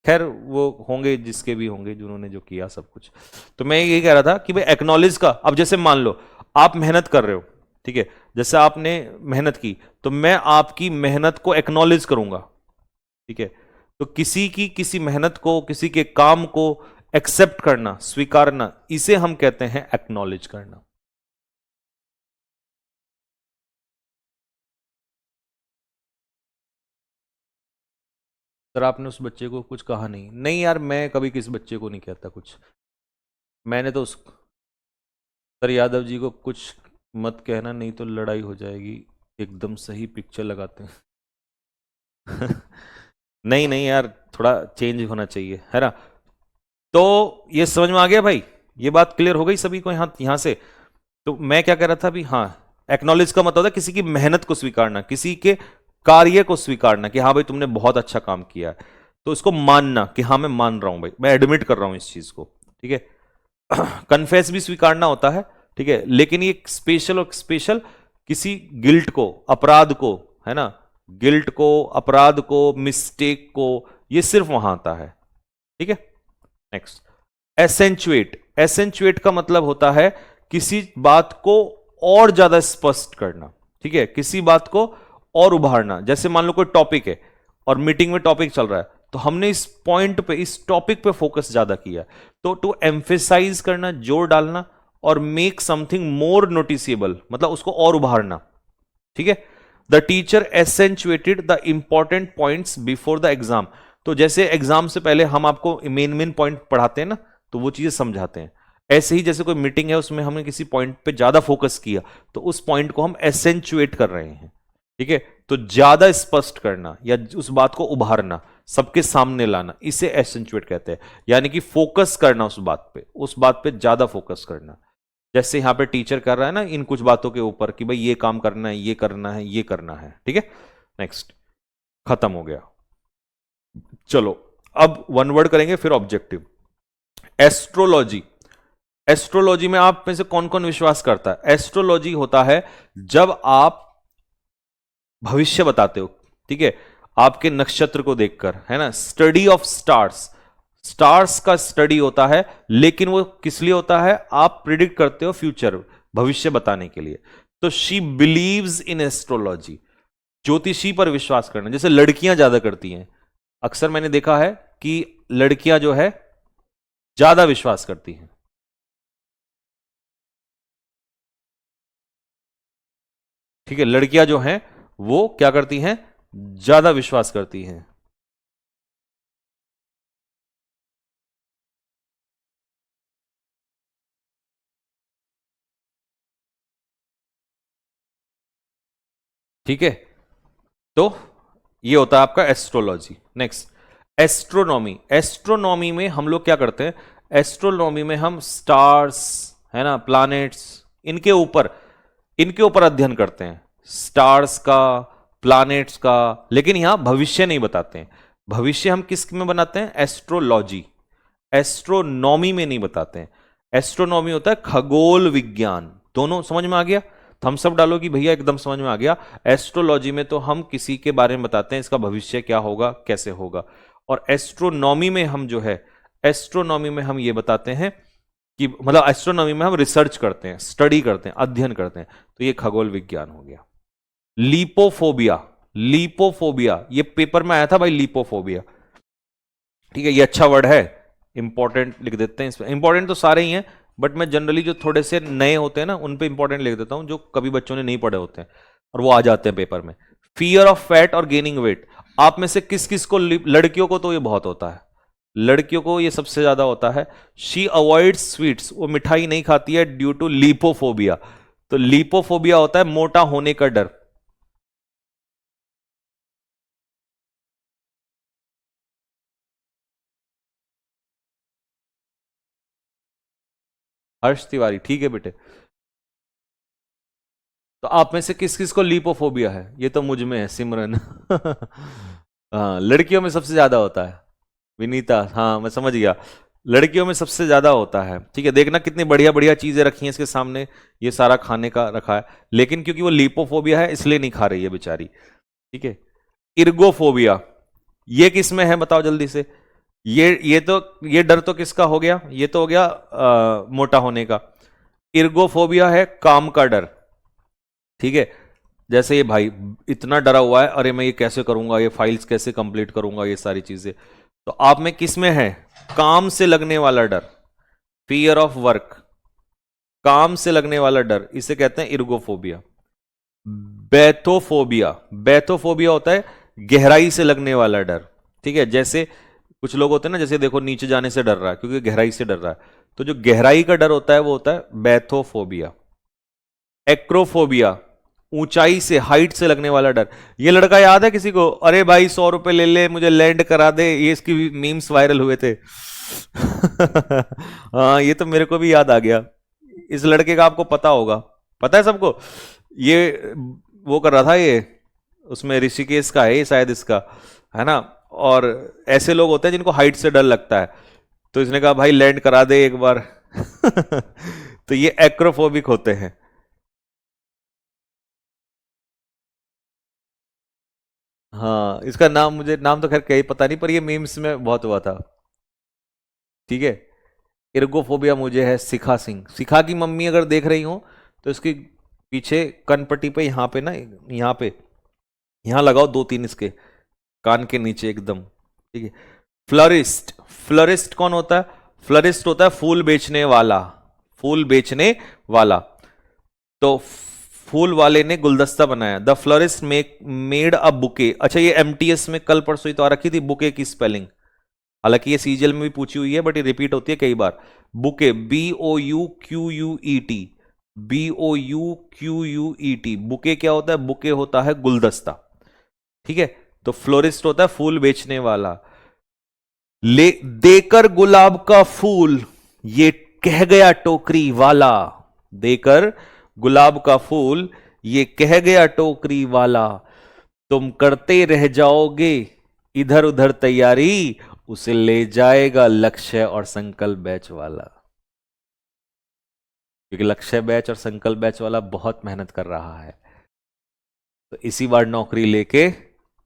खैर वो होंगे जिसके भी होंगे जिन्होंने जो किया सब कुछ। तो मैं ये कह रहा था कि भाई एक्नॉलेज का, अब जैसे मान लो आप मेहनत कर रहे हो, ठीक है, जैसे आपने मेहनत की तो मैं आपकी मेहनत को एक्नॉलेज करूंगा, ठीक है। तो किसी की किसी मेहनत को, किसी के काम को एक्सेप्ट करना, स्वीकारना, इसे हम कहते हैं एक्नॉलेज करना। सर आपने उस बच्चे को कुछ कहा नहीं? नहीं यार, मैं कभी किसी बच्चे को नहीं कहता कुछ। मैंने तो उस सर यादव जी को कुछ मत कहना, नहीं तो लड़ाई हो जाएगी। एकदम सही पिक्चर लगाते हैं। नहीं नहीं यार, थोड़ा चेंज होना चाहिए, है ना। तो ये समझ में आ गया भाई, ये बात क्लियर हो गई सभी को यहां से। तो मैं क्या कह रहा था अभी, हाँ, एक्नॉलेज का मतलब होता है किसी की मेहनत को स्वीकारना, किसी के कार्य को स्वीकारना कि हाँ भाई तुमने बहुत अच्छा काम किया है, तो इसको मानना कि हाँ मैं मान रहा हूं भाई, मैं एडमिट कर रहा हूं इस चीज को, ठीक है। कन्फेस भी स्वीकारना होता है, ठीक है, लेकिन ये स्पेशल और स्पेशल किसी गिल्ट को, अपराध को, है ना, गिल्ट को, अपराध को, मिस्टेक को, ये सिर्फ वहां आता है, ठीक है। Next, accentuate. एसेंचुएट का मतलब होता है किसी बात को और ज्यादा स्पष्ट करना, ठीक है, किसी बात को और उभारना। जैसे मान लो कोई टॉपिक है और मीटिंग में टॉपिक चल रहा है, तो हमने इस पॉइंट पे, इस टॉपिक पे फोकस ज्यादा किया, तो टू एम्फेसाइज करना, जोर डालना, और मेक समथिंग मोर नोटिसेबल, मतलब उसको और उभारना, ठीक है। The teacher accentuated the important points before the exam. तो जैसे एग्जाम से पहले हम आपको मेन मेन पॉइंट पढ़ाते हैं ना, तो वो चीजें समझाते हैं। ऐसे ही जैसे कोई मीटिंग है, उसमें हमने किसी पॉइंट पे ज्यादा फोकस किया, तो उस पॉइंट को हम एसेंचुएट कर रहे हैं, ठीक है। तो ज्यादा स्पष्ट करना या उस बात को उभारना, सबके सामने लाना, इसे एसेंचुएट कहते हैं। यानी कि फोकस करना उस बात पे ज्यादा फोकस करना। जैसे यहां पे टीचर कर रहा है ना इन कुछ बातों के ऊपर कि भाई ये काम करना है, ये करना है, ये करना है, ठीक है। नेक्स्ट, खत्म हो गया। चलो अब वन वर्ड करेंगे, फिर ऑब्जेक्टिव। एस्ट्रोलॉजी। एस्ट्रोलॉजी में आप में से कौन कौन विश्वास करता है? एस्ट्रोलॉजी होता है जब आप भविष्य बताते हो, ठीक है, आपके नक्षत्र को देखकर, है ना, स्टडी ऑफ स्टार्स। स्टार्स का स्टडी होता है, लेकिन वो किस लिए होता है? आप प्रिडिक्ट करते हो फ्यूचर, भविष्य बताने के लिए। तो शी बिलीव्स इन एस्ट्रोलॉजी, ज्योतिषी पर विश्वास करना। जैसे लड़कियां ज्यादा करती हैं, अक्सर मैंने देखा है कि लड़कियां जो है ज्यादा विश्वास करती हैं, ठीक है, लड़कियां जो हैं वो क्या करती हैं? ज्यादा विश्वास करती हैं। ठीक है, तो ये होता है आपका एस्ट्रोलॉजी। Next, astronomy. एस्ट्रोनॉमी में हम लोग क्या करते हैं? एस्ट्रोनॉमी में हम स्टार्स, है ना, प्लैनेट्स, इनके ऊपर अध्ययन करते हैं, स्टार्स का, प्लैनेट्स का। लेकिन यहां भविष्य नहीं बताते हैं। भविष्य हम किस में बनाते हैं? एस्ट्रोलॉजी। एस्ट्रोनॉमी में नहीं बताते हैं। एस्ट्रोनॉमी होता है खगोल विज्ञान। दोनों समझ में आ गया? थम्स अप डालो कि भैया एकदम समझ में आ गया। एस्ट्रोलॉजी में तो हम किसी के बारे में बताते हैं, इसका भविष्य क्या होगा, कैसे होगा। और एस्ट्रोनॉमी में हम जो है, एस्ट्रोनॉमी में हम ये बताते हैं कि मतलब एस्ट्रोनॉमी में हम रिसर्च करते हैं, स्टडी करते हैं, अध्ययन करते हैं। तो ये खगोल विज्ञान हो गया। लीपोफोबिया। लीपोफोबिया ये पेपर में आया था भाई, लीपोफोबिया, ठीक है, ये अच्छा वर्ड है, इंपॉर्टेंट लिख देते हैं इसमें। इंपॉर्टेंट तो सारे ही हैं, बट मैं जनरली जो थोड़े से नए होते हैं ना उन पे इंपॉर्टेंट लिख देता हूं, जो कभी बच्चों ने नहीं पढ़े होते हैं और वो आ जाते हैं पेपर में। फियर ऑफ फैट और गेनिंग वेट। आप में से किस किस को, लड़कियों को तो ये बहुत होता है, लड़कियों को ये सबसे ज्यादा होता है। शी अवॉइड्स स्वीट्स, वो मिठाई नहीं खाती है, ड्यू टू लीपोफोबिया। तो लीपोफोबिया होता है मोटा होने का डर। हर्ष तिवारी, ठीक है बेटे। तो आप में से किस किस को लीपोफोबिया है? ये तो मुझ में है, सिमरन। हाँ, लड़कियों में सबसे ज्यादा होता है। विनीता, हाँ मैं समझ गया, लड़कियों में सबसे ज्यादा होता है, ठीक है। देखना कितनी बढ़िया बढ़िया चीजें रखी हैं इसके सामने, ये सारा खाने का रखा है, लेकिन क्योंकि वो लीपोफोबिया है इसलिए नहीं खा रही है बेचारी, ठीक है। इर्गोफोबिया, ये किस में है बताओ जल्दी से? ये डर तो किसका हो गया? ये तो हो गया मोटा होने का। इर्गोफोबिया है काम का डर, ठीक है, जैसे ये भाई इतना डरा हुआ है, अरे मैं ये कैसे करूंगा, ये फाइल्स कैसे कंप्लीट करूंगा, ये सारी चीजें। तो आप में किस में है? काम से लगने वाला डर, फियर ऑफ वर्क, काम से लगने वाला डर, इसे कहते हैं इर्गोफोबिया। बैथोफोबिया, बैथोफोबिया होता है गहराई से लगने वाला डर। ठीक है, जैसे कुछ लोग होते हैं ना, जैसे देखो नीचे जाने से डर रहा है क्योंकि गहराई से डर रहा है, तो जो गहराई का डर होता है वो होता है बैथोफोबिया। एक्रोफोबिया, ऊंचाई से, हाइट से लगने वाला डर। ये लड़का याद है किसी को? अरे भाई 100 रुपए ले ले, मुझे लैंड करा दे, ये इसकी मीम्स वायरल हुए थे। हाँ, ये तो मेरे को भी याद आ गया। इस लड़के का आपको पता होगा, पता है सबको, ये वो कर रहा था, ये उसमें ऋषिकेश का है ये शायद, इसका है ना। और ऐसे लोग होते हैं जिनको हाइट से डर लगता है, तो इसने कहा भाई लैंड करा दे एक बार। तो ये एक्रोफोबिक होते हैं। हाँ, इसका नाम, मुझे नाम तो खैर कहीं पता नहीं, पर ये मीम्स में बहुत हुआ था। ठीक है, इर्गोफोबिया मुझे है शिखा सिंह। शिखा की मम्मी अगर देख रही हो तो इसकी पीछे कनपट्टी पे, यहाँ पे ना, यहाँ पे, यहाँ लगाओ 2-3 इसके कान के नीचे एकदम। ठीक है। फ्लोरिस्ट, फ्लोरिस्ट कौन होता है? फ्लोरिस्ट होता है फूल बेचने वाला, फूल बेचने वाला। तो फूल वाले ने गुलदस्ता बनाया, the florist made a bouquet. अच्छा, ये एमटीएस में कल परसों ही तो आ रखी थी बुके की स्पेलिंग, हालांकि ये सीजीएल में भी पूछी हुई है बट ये रिपीट होती है कई बार। Bouquet, BOUQUET, BOUQUET। बुके क्या होता है? बुके होता है गुलदस्ता। ठीक है, तो फ्लोरिस्ट होता है फूल बेचने वाला। ले देकर गुलाब का फूल, ये कह गया टोकरी वाला। देकर गुलाब का फूल, ये कह गया टोकरी वाला, तुम करते रह जाओगे इधर उधर तैयारी, उसे ले जाएगा लक्ष्य और संकल्प बैच वाला। क्योंकि लक्ष्य बैच और संकल्प बैच वाला बहुत मेहनत कर रहा है, तो इसी बार नौकरी लेके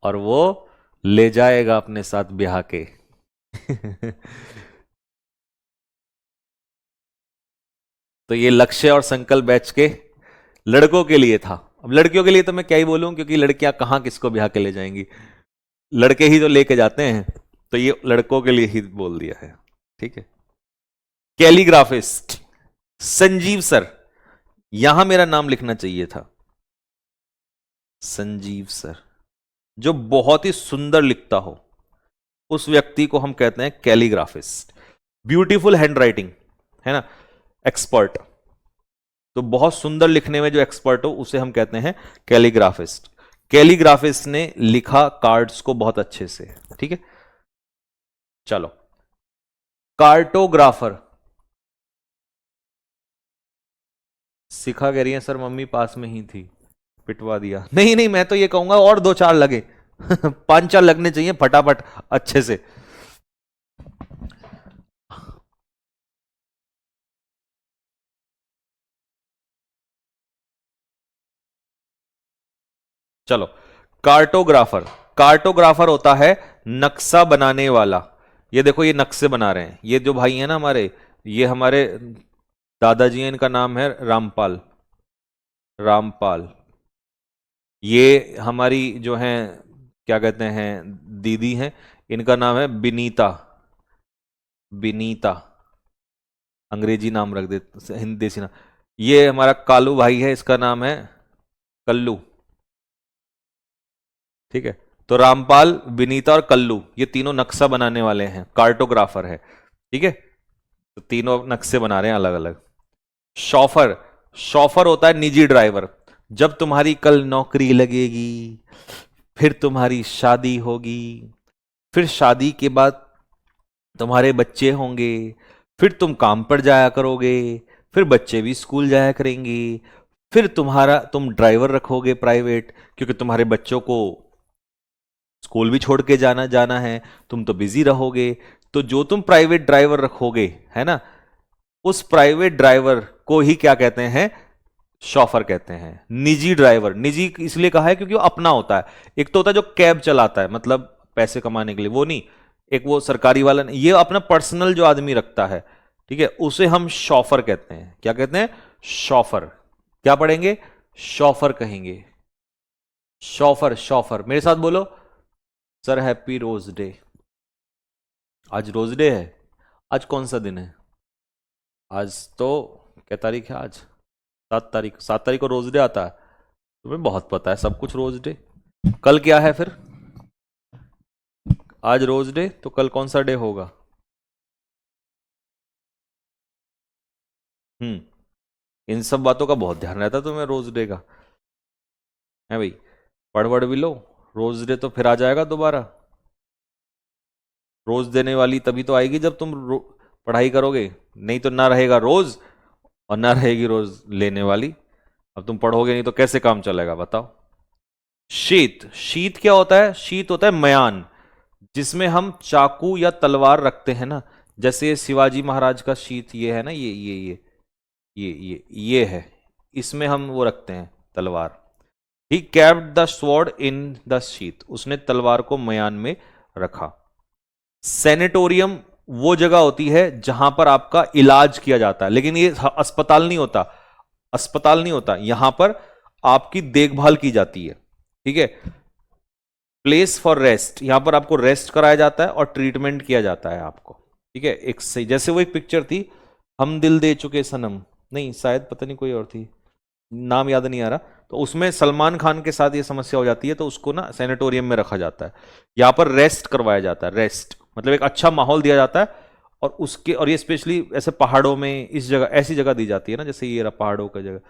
और वो ले जाएगा अपने साथ ब्याह के। तो ये लक्ष्य और संकल्प बैच के लड़कों के लिए था। अब लड़कियों के लिए तो मैं क्या ही बोलूं, क्योंकि लड़कियां कहां किसको ब्याह के ले जाएंगी, लड़के ही तो लेके जाते हैं। तो ये लड़कों के लिए ही बोल दिया है। ठीक है। कैलीग्राफिस्ट, संजीव सर, यहां मेरा नाम लिखना चाहिए था, संजीव सर। जो बहुत ही सुंदर लिखता हो उस व्यक्ति को हम कहते हैं कैलीग्राफिस्ट। ब्यूटीफुल हैंडराइटिंग है ना, एक्सपर्ट। तो बहुत सुंदर लिखने में जो एक्सपर्ट हो उसे हम कहते हैं कैलीग्राफिस्ट। कैलीग्राफिस्ट ने लिखा कार्ड्स को बहुत अच्छे से। ठीक है, चलो। कार्टोग्राफर, सिखा कह रही है सर मम्मी पास में ही थी, पिटवा दिया। नहीं नहीं, मैं तो ये कहूंगा और 2-4 लगे। 5-4 लगने चाहिए फटाफट अच्छे से। चलो, कार्टोग्राफर, कार्टोग्राफर होता है नक्शा बनाने वाला। ये देखो, ये नक्शे बना रहे हैं, ये जो भाई है ना हमारे, ये हमारे दादाजी हैं, इनका नाम है रामपाल, रामपाल। ये हमारी जो हैं, क्या कहते हैं, दीदी हैं, इनका नाम है बिनीता, बिनीता। अंग्रेजी नाम रख दे, हिंदी देसी नाम। ये हमारा कालू भाई है, इसका नाम है कल्लू। ठीक है, तो रामपाल, विनीता और कल्लू, ये तीनों नक्शा बनाने वाले हैं, कार्टोग्राफर है। ठीक है, तो तीनों नक्शे बना रहे हैं अलग अलग। शॉफर, शॉफर होता है निजी ड्राइवर। जब तुम्हारी कल नौकरी लगेगी, फिर तुम्हारी शादी होगी, फिर शादी के बाद तुम्हारे बच्चे होंगे, फिर तुम काम पर जाया करोगे, फिर बच्चे भी स्कूल जाया करेंगे, फिर तुम ड्राइवर रखोगे प्राइवेट, क्योंकि तुम्हारे बच्चों को स्कूल भी छोड़ के जाना जाना है, तुम तो बिजी रहोगे। तो जो तुम प्राइवेट ड्राइवर रखोगे, है ना, उस प्राइवेट ड्राइवर को ही क्या कहते हैं? शॉफर कहते हैं। निजी ड्राइवर, निजी इसलिए कहा है क्योंकि वो अपना होता है। एक तो होता है जो कैब चलाता है, मतलब पैसे कमाने के लिए, वो नहीं। एक वो सरकारी वाला नहीं, ये अपना पर्सनल जो आदमी रखता है, ठीक है, उसे हम शॉफर कहते हैं। क्या कहते हैं? शॉफर। क्या पढ़ेंगे? शॉफर कहेंगे, शॉफर, शॉफर। मेरे साथ बोलो, सर हैप्पी रोज डे। आज रोज डे है। आज कौन सा दिन है? आज तो क्या तारीख है आज? 7 तारीख। 7 तारीख को रोज डे आता है। तुम्हें बहुत पता है सब कुछ रोज डे। कल क्या है फिर? आज रोज डे तो कल कौन सा डे होगा? इन सब बातों का बहुत ध्यान रहता है तुम्हें रोज डे का, है भाई? पढ़ भी लो, रोज डे तो फिर आ जाएगा दोबारा। रोज देने वाली तभी तो आएगी जब तुम पढ़ाई करोगे, नहीं तो ना रहेगा रोज और ना रहेगी रोज लेने वाली। अब तुम पढ़ोगे नहीं तो कैसे काम चलेगा बताओ? शीत, शीत क्या होता है? शीत होता है मयान, जिसमें हम चाकू या तलवार रखते हैं ना। जैसे ये शिवाजी महाराज का शीत ये है ना, ये है, इसमें हम वो रखते हैं तलवार। He capped the sword in the sheath, उसने तलवार को मयान में रखा। सैनिटोरियम वो जगह होती है जहां पर आपका इलाज किया जाता है, लेकिन ये अस्पताल नहीं होता, अस्पताल नहीं होता, यहां पर आपकी देखभाल की जाती है, ठीक है। प्लेस फॉर रेस्ट, यहां पर आपको रेस्ट कराया जाता है और ट्रीटमेंट किया जाता है आपको, ठीक है। एक सही, जैसे वो एक पिक्चर थी, हम दिल दे चुके सनम, नहीं शायद पता नहीं कोई और थी, नाम याद नहीं आ रहा, तो उसमें सलमान खान के साथ ये समस्या हो जाती है, तो उसको ना सैनिटोरियम में रखा जाता है। यहां पर रेस्ट करवाया जाता है, रेस्ट मतलब एक अच्छा माहौल दिया जाता है। और उसके, और ये स्पेशली ऐसे पहाड़ों में, इस जगह, ऐसी जगह दी जाती है ना, जैसे ये रहा पहाड़ों का जगह,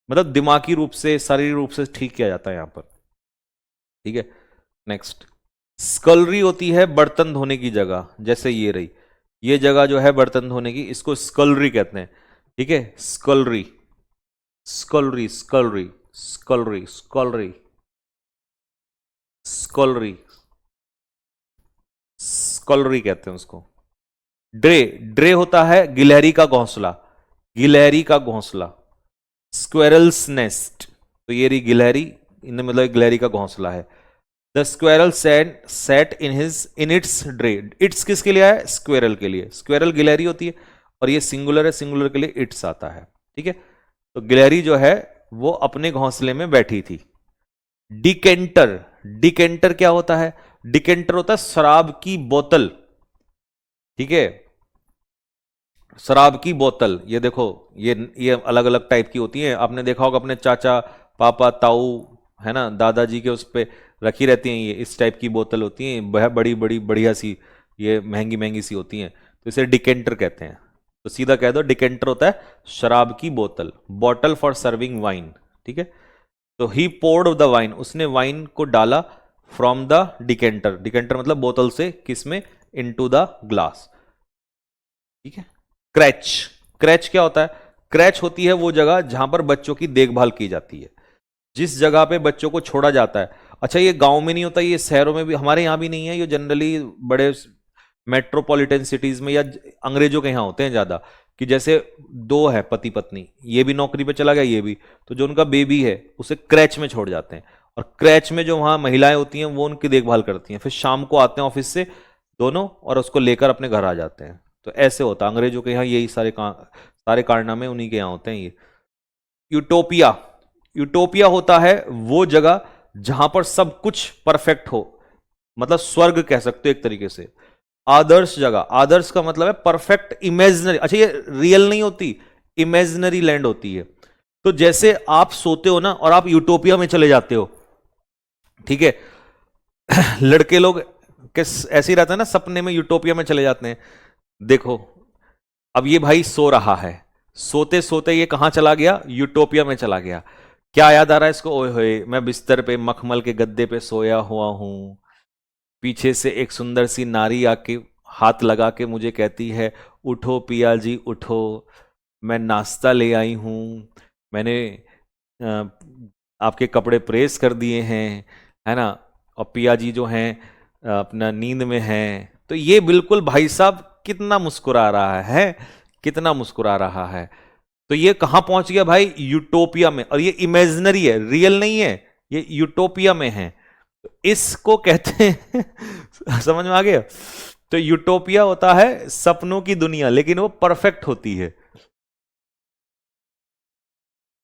मतलब दिमागी रूप से, शारीरिक रूप से ठीक किया जाता है यहां पर, ठीक है। नेक्स्ट, स्कलरी होती है बर्तन धोने की जगह, जैसे ये रही, ये जगह जो है बर्तन धोने की, इसको स्कलरी कहते हैं, ठीक है। स्कलरी, स्कलरी, स्कलरी, स्कलरी, स्कलरी, स्कलरी, स्कलरी कहते हैं उसको। ड्रे, ड्रे होता है गिलहरी का घोंसला, गिलहरी का घोंसला। स्क्वेरल्स नेस्ट, तो ये रही गिलहरी, इनमें मतलब गिलहरी का घोंसला है। The squirrel set in its drey, it's किसके लिए है? स्क्वेरल के लिए, स्क्वेरल गिलहरी होती है, और ये सिंगुलर है, सिंगुलर के लिए इट्स आता है, ठीक है। तो गिलहरी जो है वो अपने घोंसले में बैठी थी। डिकेंटर, डिकेंटर क्या होता है? डिकेंटर होता है शराब की बोतल, ठीक है। शराब की बोतल, ये देखो, ये अलग अलग टाइप की होती है, आपने देखा होगा अपने चाचा, पापा, ताऊ, है ना, दादाजी के उस पे रखी रहती हैं, ये इस टाइप की बोतल होती हैं, बड़ी बड़ी बढ़िया सी, ये महंगी महंगी सी होती हैं, तो इसे डिकेंटर कहते हैं। तो सीधा कह दो, डिकेंटर होता है शराब की बोतल, बॉटल फॉर सर्विंग वाइन, ठीक है। तो ही पोर्ड द वाइन, उसने वाइन को डाला फ्रॉम द डिकेंटर, डिकेंटर मतलब बोतल से, किसमें? इनटू द ग्लास, ठीक है। क्रैच, क्रैच क्या होता है? क्रैच होती है वो जगह जहां पर बच्चों की देखभाल की जाती है, जिस जगह पे बच्चों को छोड़ा जाता है। अच्छा, ये गांव में नहीं होता, ये शहरों में भी, हमारे यहां भी नहीं है, ये जनरली बड़े मेट्रोपॉलिटन सिटीज में या अंग्रेजों के यहां होते हैं ज्यादा, कि जैसे दो है पति पत्नी, ये भी नौकरी पे चला गया, ये भी, तो जो उनका बेबी है उसे क्रैच में छोड़ जाते हैं, और क्रैच में जो वहां महिलाएं होती हैं वो उनकी देखभाल करती हैं, फिर शाम को आते हैं ऑफिस से दोनों और उसको लेकर अपने घर आ जाते हैं। तो ऐसे होता है अंग्रेजों के यहाँ, यही सारे कारनामे उन्हीं के यहाँ होते हैं ये। यूटोपिया, यूटोपिया होता है वो जगह जहां पर सब कुछ परफेक्ट हो, मतलब स्वर्ग कह सकते हो एक तरीके से। आदर्श जगह, आदर्श का मतलब है परफेक्ट, इमेजिनरी, अच्छा ये रियल नहीं होती, इमेजिनरी लैंड होती है। तो जैसे आप सोते हो ना और आप यूटोपिया में चले जाते हो, ठीक है। लड़के लोग ऐसे ही रहता है ना, सपने में यूटोपिया में चले जाते हैं। देखो, अब ये भाई सो रहा है, सोते सोते ये कहां चला गया? यूटोपिया में चला गया। क्या याद आ रहा है इसको? ओए होए, मैं बिस्तर पे मखमल के गद्दे पे सोया हुआ हूं, पीछे से एक सुंदर सी नारी आके हाथ लगा के मुझे कहती है, उठो पिया जी उठो, मैं नाश्ता ले आई हूं, मैंने अ, आपके कपड़े प्रेस कर दिए हैं, है ना, और पिया जी जो हैं अपना नींद में हैं। तो ये बिल्कुल भाई साहब कितना मुस्कुरा रहा है, कितना मुस्कुरा रहा है। तो ये कहां पहुंच गया भाई? यूटोपिया में, और ये इमेजिनरी है, रियल नहीं है, ये यूटोपिया में है। तो इसको कहते हैं समझ में आ गया? तो यूटोपिया होता है सपनों की दुनिया, लेकिन वो परफेक्ट होती है।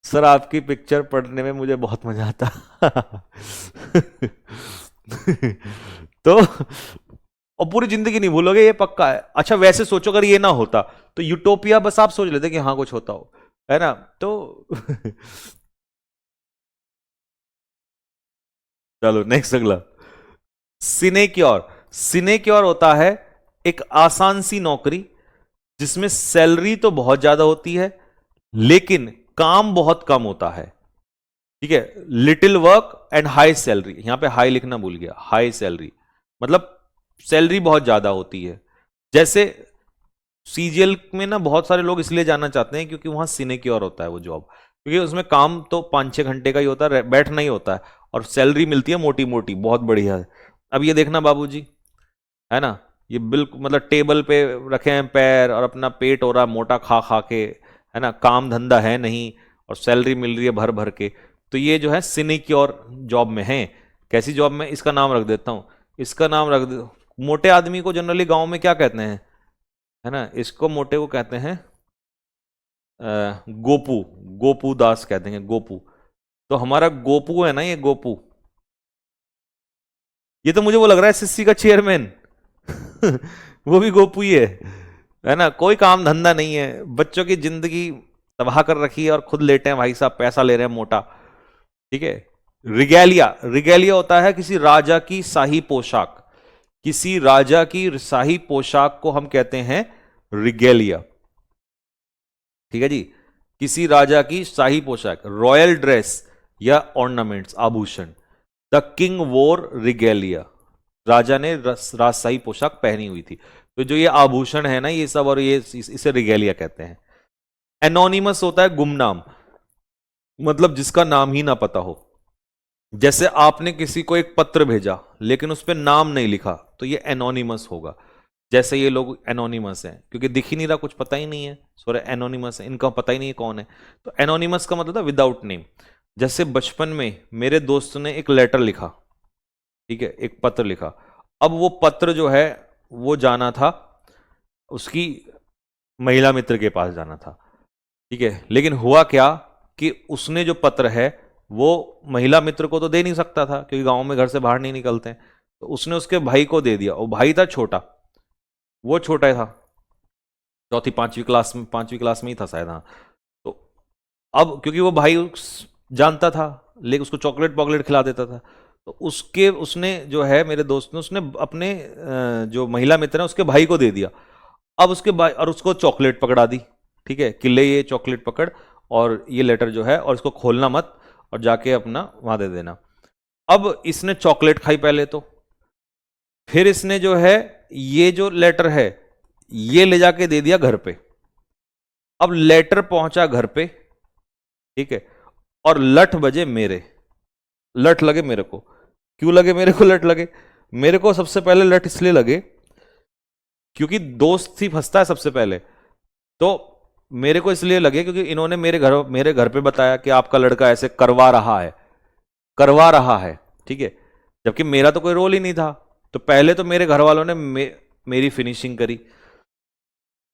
सर आपकी पिक्चर पढ़ने में मुझे बहुत मजा आता। तो और पूरी जिंदगी नहीं भूलोगे, ये पक्का है। अच्छा वैसे सोचो अगर ये ना होता तो यूटोपिया बस आप सोच लेते कि हाँ कुछ होता हो, है ना। तो चलो नेक्स्ट अगला, सिनेक्योर। सिनेक्योर होता है एक आसान सी नौकरी जिसमें सैलरी तो बहुत ज्यादा होती है लेकिन काम बहुत कम होता है। ठीक है, little work and high salary, यहां पे हाई लिखना भूल गया, हाई सैलरी मतलब सैलरी बहुत ज्यादा होती है। जैसे सीजीएल में ना बहुत सारे लोग इसलिए जाना चाहते हैं क्योंकि वहां सिनेक्योर होता है वो जॉब, क्योंकि उसमें काम तो 5-6 घंटे का ही होता है, बैठना ही होता है, और सैलरी मिलती है मोटी मोटी, बहुत बढ़िया है। अब ये देखना बाबूजी, है ना, ये बिल्कुल मतलब टेबल पे रखे हैं पैर और अपना पेट हो रहा मोटा खा खा के, है ना, काम धंधा है नहीं और सैलरी मिल रही है भर भर के। तो ये जो है सिनेक्योर जॉब में है। कैसी जॉब में, इसका नाम रख देता हूं, इसका नाम रख दे। मोटे आदमी को जनरली गांव में क्या कहते हैं, है ना, इसको मोटे को कहते हैं गोपू, गोपू दास कहते हैं, गोपू। तो हमारा गोपू है ना, ये गोपू, ये तो मुझे वो लग रहा है एसएससी का चेयरमैन। वो भी गोपू ही है ना, कोई काम धंधा नहीं है, बच्चों की जिंदगी तबाह कर रखी है और खुद लेटे हैं भाई साहब, पैसा ले रहे हैं मोटा। ठीक है, रिगैलिया, रिगैलिया होता है किसी राजा की शाही पोशाक, किसी राजा की शाही पोशाक को हम कहते हैं रिगेलिया। ठीक है जी, किसी राजा की शाही पोशाक, रॉयल ड्रेस या ऑर्नामेंट्स, आभूषण। द किंग वोर रिगेलिया, राजा ने राजशाही पोशाक पहनी हुई थी। तो जो ये आभूषण है ना ये सब, और ये इसे रिगेलिया कहते हैं। एनोनिमस होता है गुमनाम, मतलब जिसका नाम ही ना पता हो। जैसे आपने किसी को एक पत्र भेजा लेकिन उस पर नाम नहीं लिखा तो ये एनोनिमस होगा। जैसे ये लोग एनोनिमस हैं क्योंकि दिख ही नहीं रहा, कुछ पता ही नहीं है, सॉरी एनोनिमस है, इनका पता ही नहीं है कौन है। तो एनोनिमस का मतलब था विदाउट नेम। जैसे बचपन में मेरे दोस्त ने एक लेटर लिखा, ठीक है, एक पत्र लिखा। अब वो पत्र जो है वो जाना था उसकी महिला मित्र के पास जाना था, ठीक है, लेकिन हुआ क्या कि उसने जो पत्र है वो महिला मित्र को तो दे नहीं सकता था क्योंकि गांव में घर से बाहर नहीं निकलते हैं। तो उसने उसके भाई को दे दिया, और भाई था छोटा, वो छोटा था, चौथी पांचवी क्लास में, पांचवी क्लास में ही था शायद, हाँ। तो अब क्योंकि वो भाई जानता था, लेकिन उसको चॉकलेट पॉकलेट खिला देता था, तो उसके उसने जो है मेरे दोस्त ने उसने अपने जो महिला मित्र है उसके भाई को दे दिया। अब उसके भाई और उसको चॉकलेट पकड़ा दी, ठीक है, कि ले ये चॉकलेट पकड़ और ये लेटर जो है और इसको खोलना मत और जाके अपना वहां दे देना। अब इसने चॉकलेट खाई पहले तो, फिर इसने जो है ये जो लेटर है ये ले जाके दे दिया घर पे। अब लेटर पहुंचा घर पे, ठीक है, और लठ बजे मेरे, लठ लगे मेरे को। क्यों लगे मेरे को लठ लगे? मेरे को सबसे पहले लठ इसलिए लगे क्योंकि दोस्त ही फंसता है सबसे पहले। तो मेरे को इसलिए लगे क्योंकि इन्होंने मेरे घर पे बताया कि आपका लड़का ऐसे करवा रहा है, करवा रहा है, ठीक है, जबकि मेरा तो कोई रोल ही नहीं था। तो पहले तो मेरे घर वालों ने मेरी फिनिशिंग करी।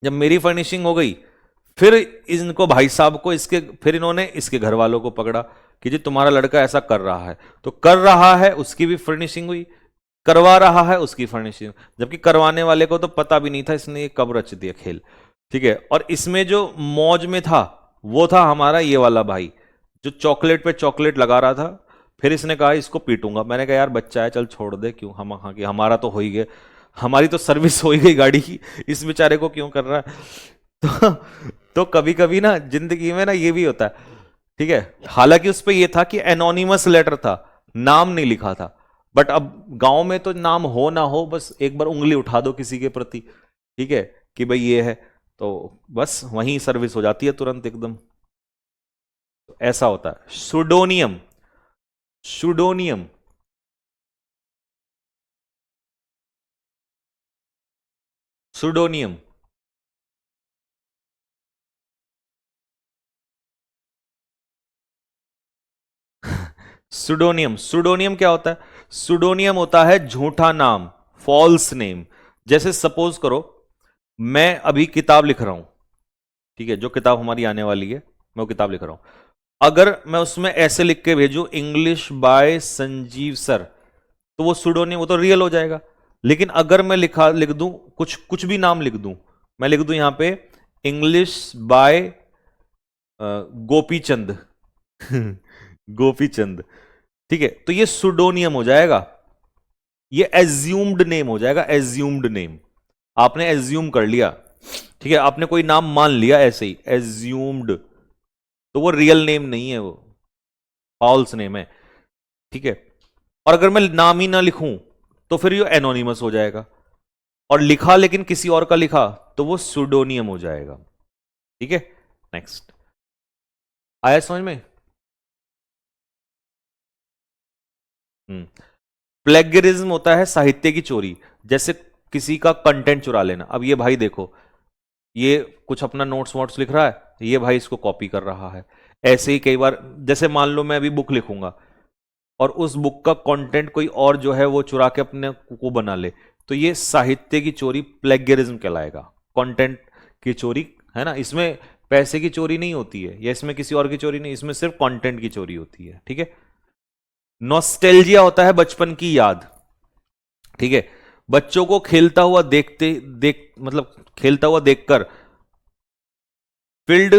जब मेरी फिनिशिंग हो गई फिर इनको भाई साहब को इसके, फिर इन्होंने इसके घर वालों को पकड़ा कि जी तुम्हारा लड़का ऐसा कर रहा है। तो कर रहा है उसकी भी फर्निशिंग हुई, करवा रहा है उसकी फर्निशिंग, जबकि करवाने वाले को तो पता भी नहीं था इसने ये कब रच दिया खेल, ठीक है। और इसमें जो मौज में था वो था हमारा ये वाला भाई जो चॉकलेट पे चॉकलेट लगा रहा था। फिर इसने कहा इसको पीटूंगा। मैंने कहा यार बच्चा है, चल छोड़ दे, क्यों हम हाँ कि हमारा तो हो ही गया, हमारी तो सर्विस हो ही गई गाड़ी की, इस बेचारे को क्यों कर रहा है। तो कभी कभी ना जिंदगी में ना ये भी होता है, ठीक है। हालांकि उस पर यह था कि एनोनिमस लेटर था, नाम नहीं लिखा था, बट अब गांव में तो नाम हो ना हो बस एक बार उंगली उठा दो किसी के प्रति, ठीक है, कि भाई ये है, तो बस वहीं सर्विस हो जाती है तुरंत एकदम। तो ऐसा होता है। सुडोनियम, सुडोनियम, सुडोनियम, सुडोनियम, सुडोनियम क्या होता है? सुडोनियम होता है झूठा नाम, फॉल्स नेम। जैसे सपोज करो मैं अभी किताब लिख रहा हूं, ठीक है, जो किताब हमारी आने वाली है मैं वो किताब लिख रहा हूं। अगर मैं उसमें ऐसे लिख के भेजूं इंग्लिश बाय संजीव सर, तो वो सुडोनियम, वो तो रियल हो जाएगा। लेकिन अगर मैं लिख दूं कुछ कुछ भी नाम लिख दूं, मैं लिख दूं यहां पे इंग्लिश बाय गोपीचंद गोपीचंद, ठीक है, तो ये सुडोनियम हो जाएगा, ये एज्यूम्ड नेम हो जाएगा, एज्यूम्ड नेम। आपने एज्यूम कर लिया, ठीक है, आपने कोई नाम मान लिया ऐसे ही, एज्यूम्ड, तो वो रियल नेम नहीं है, वो फॉल्स नेम है, ठीक है। और अगर मैं नाम ही ना लिखूं तो फिर ये एनोनिमस हो जाएगा, और लिखा लेकिन किसी और का लिखा तो वो सुडोनियम हो जाएगा, ठीक है। नेक्स्ट, आया समझ में? प्लेगरिज्म होता है साहित्य की चोरी, जैसे किसी का कंटेंट चुरा लेना। अब ये भाई देखो, ये कुछ अपना नोट्स वोट्स लिख रहा है, ये भाई इसको कॉपी कर रहा है। ऐसे ही कई बार, जैसे मान लो मैं अभी बुक लिखूंगा और उस बुक का कंटेंट कोई और जो है वो चुरा के अपने को बना ले, तो ये साहित्य की चोरी प्लेगरिज्म कहलाएगा। कंटेंट की चोरी है ना, इसमें पैसे की चोरी नहीं होती है, या इसमें किसी और की चोरी नहीं, इसमें सिर्फ कंटेंट की चोरी होती है, ठीक है। नॉस्टैल्जिया होता है बचपन की याद, ठीक है। बच्चों को खेलता हुआ मतलब खेलता हुआ देखकर filled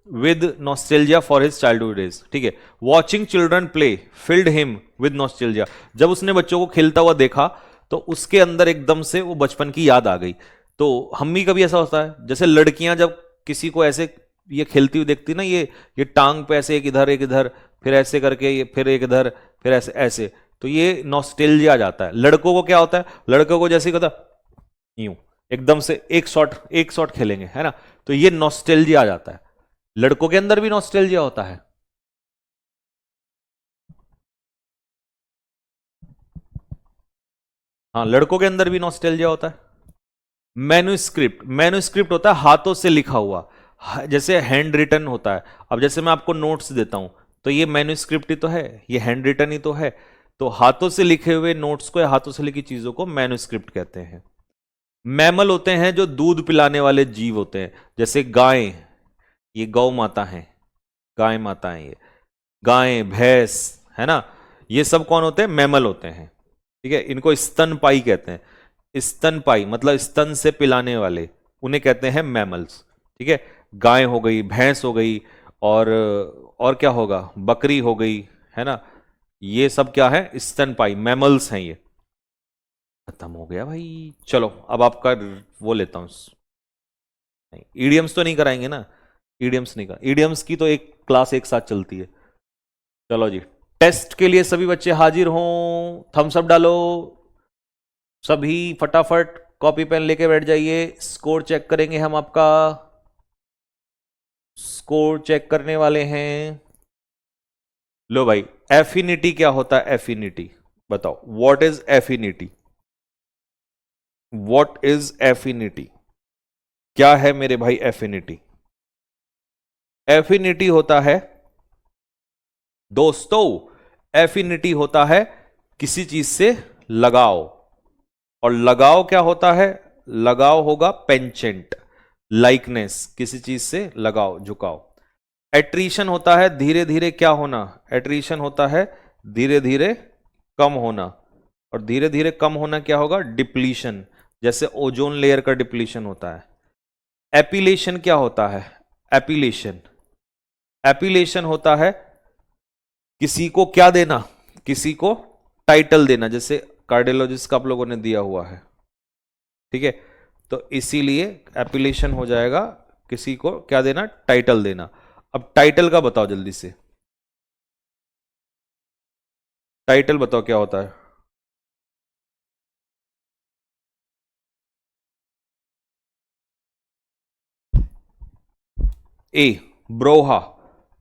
with nostalgia for his childhood days, ठीक है। Watching children play field him with nostalgia, जब उसने बच्चों को खेलता हुआ देखा तो उसके अंदर एकदम से वो बचपन की याद आ गई। तो हम भी कभी ऐसा होता है, जैसे लड़कियां जब किसी को ऐसे ये खेलती हुई देखती ना, ये टांग पे ऐसे एक इधर फिर ऐसे करके, ये फिर एक इधर फिर ऐसे ऐसे, तो ये नॉस्टैल्जिया आ जाता है। लड़कों को क्या होता है, लड़कों को जैसे होता यूं एकदम से एक शॉट खेलेंगे, है ना, तो ये नॉस्टैल्जिया आ जाता है। लड़कों के अंदर भी नॉस्टैल्जिया होता है। हाँ, लड़कों के अंदर भी नॉस्टैल्जिया होता है। मैन्युस्क्रिप्ट होता है हाथों से लिखा हुआ, जैसे हैंड रिटन होता है। अब जैसे मैं आपको नोट्स देता हूं, तो ये मैन्युस्क्रिप्ट ही तो है, ये हैंड रिटन ही तो है। तो हाथों से लिखे हुए नोट्स को या हाथों से लिखी चीजों को मैन्युस्क्रिप्ट कहते हैं। मैमल होते हैं जो दूध पिलाने वाले जीव होते हैं, जैसे गाय, ये गौ माता है, गाय माता है ये, गाय भैंस, है ना, ये सब कौन होते हैं, मैमल होते हैं, ठीक है। इनको स्तनपाई कहते हैं, स्तनपाई मतलब स्तन से पिलाने वाले, उन्हें कहते हैं मैमल्स, ठीक है। गाय हो गई, भैंस हो गई, और क्या होगा, बकरी हो गई, है ना, ये सब क्या है, स्तनपाई मैमल्स हैं ये। खत्म हो गया भाई। चलो अब आपका वो लेता हूं, नहीं ईडियम्स तो नहीं कराएंगे ना, ईडियम्स नहीं कर, ईडियम्स की तो एक क्लास एक साथ चलती है। चलो जी, टेस्ट के लिए सभी बच्चे हाजिर हों, थम्स अप डालो सभी, फटाफट कॉपी पेन लेके बैठ जाइए। स्कोर चेक करेंगे हम, आपका स्कोर चेक करने वाले हैं। लो भाई, एफिनिटी क्या होता है, एफिनिटी बताओ, what is affinity, what is affinity, क्या है मेरे भाई एफिनिटी? एफिनिटी होता है दोस्तों, एफिनिटी होता है किसी चीज से लगाव, और लगाव क्या होता है, लगाव होगा पेंचेंट, लाइकनेस, किसी चीज से लगाव, झुकाव। एट्रीशन होता है धीरे धीरे क्या होना, एट्रीशन होता है धीरे धीरे कम होना, और धीरे धीरे कम होना क्या होगा, डिप्लीशन, जैसे ओजोन लेयर का डिप्लीशन होता है। एपिलेशन क्या होता है, एपिलेशन, एपिलेशन होता है किसी को क्या देना, किसी को टाइटल देना, जैसे कार्डियोलॉजिस्ट का आप लोगों ने दिया हुआ है, ठीक है। तो इसीलिए एपिलेशन हो जाएगा किसी को क्या देना, टाइटल देना। अब टाइटल का बताओ जल्दी से, टाइटल बताओ क्या होता है? ए, ब्रोहा,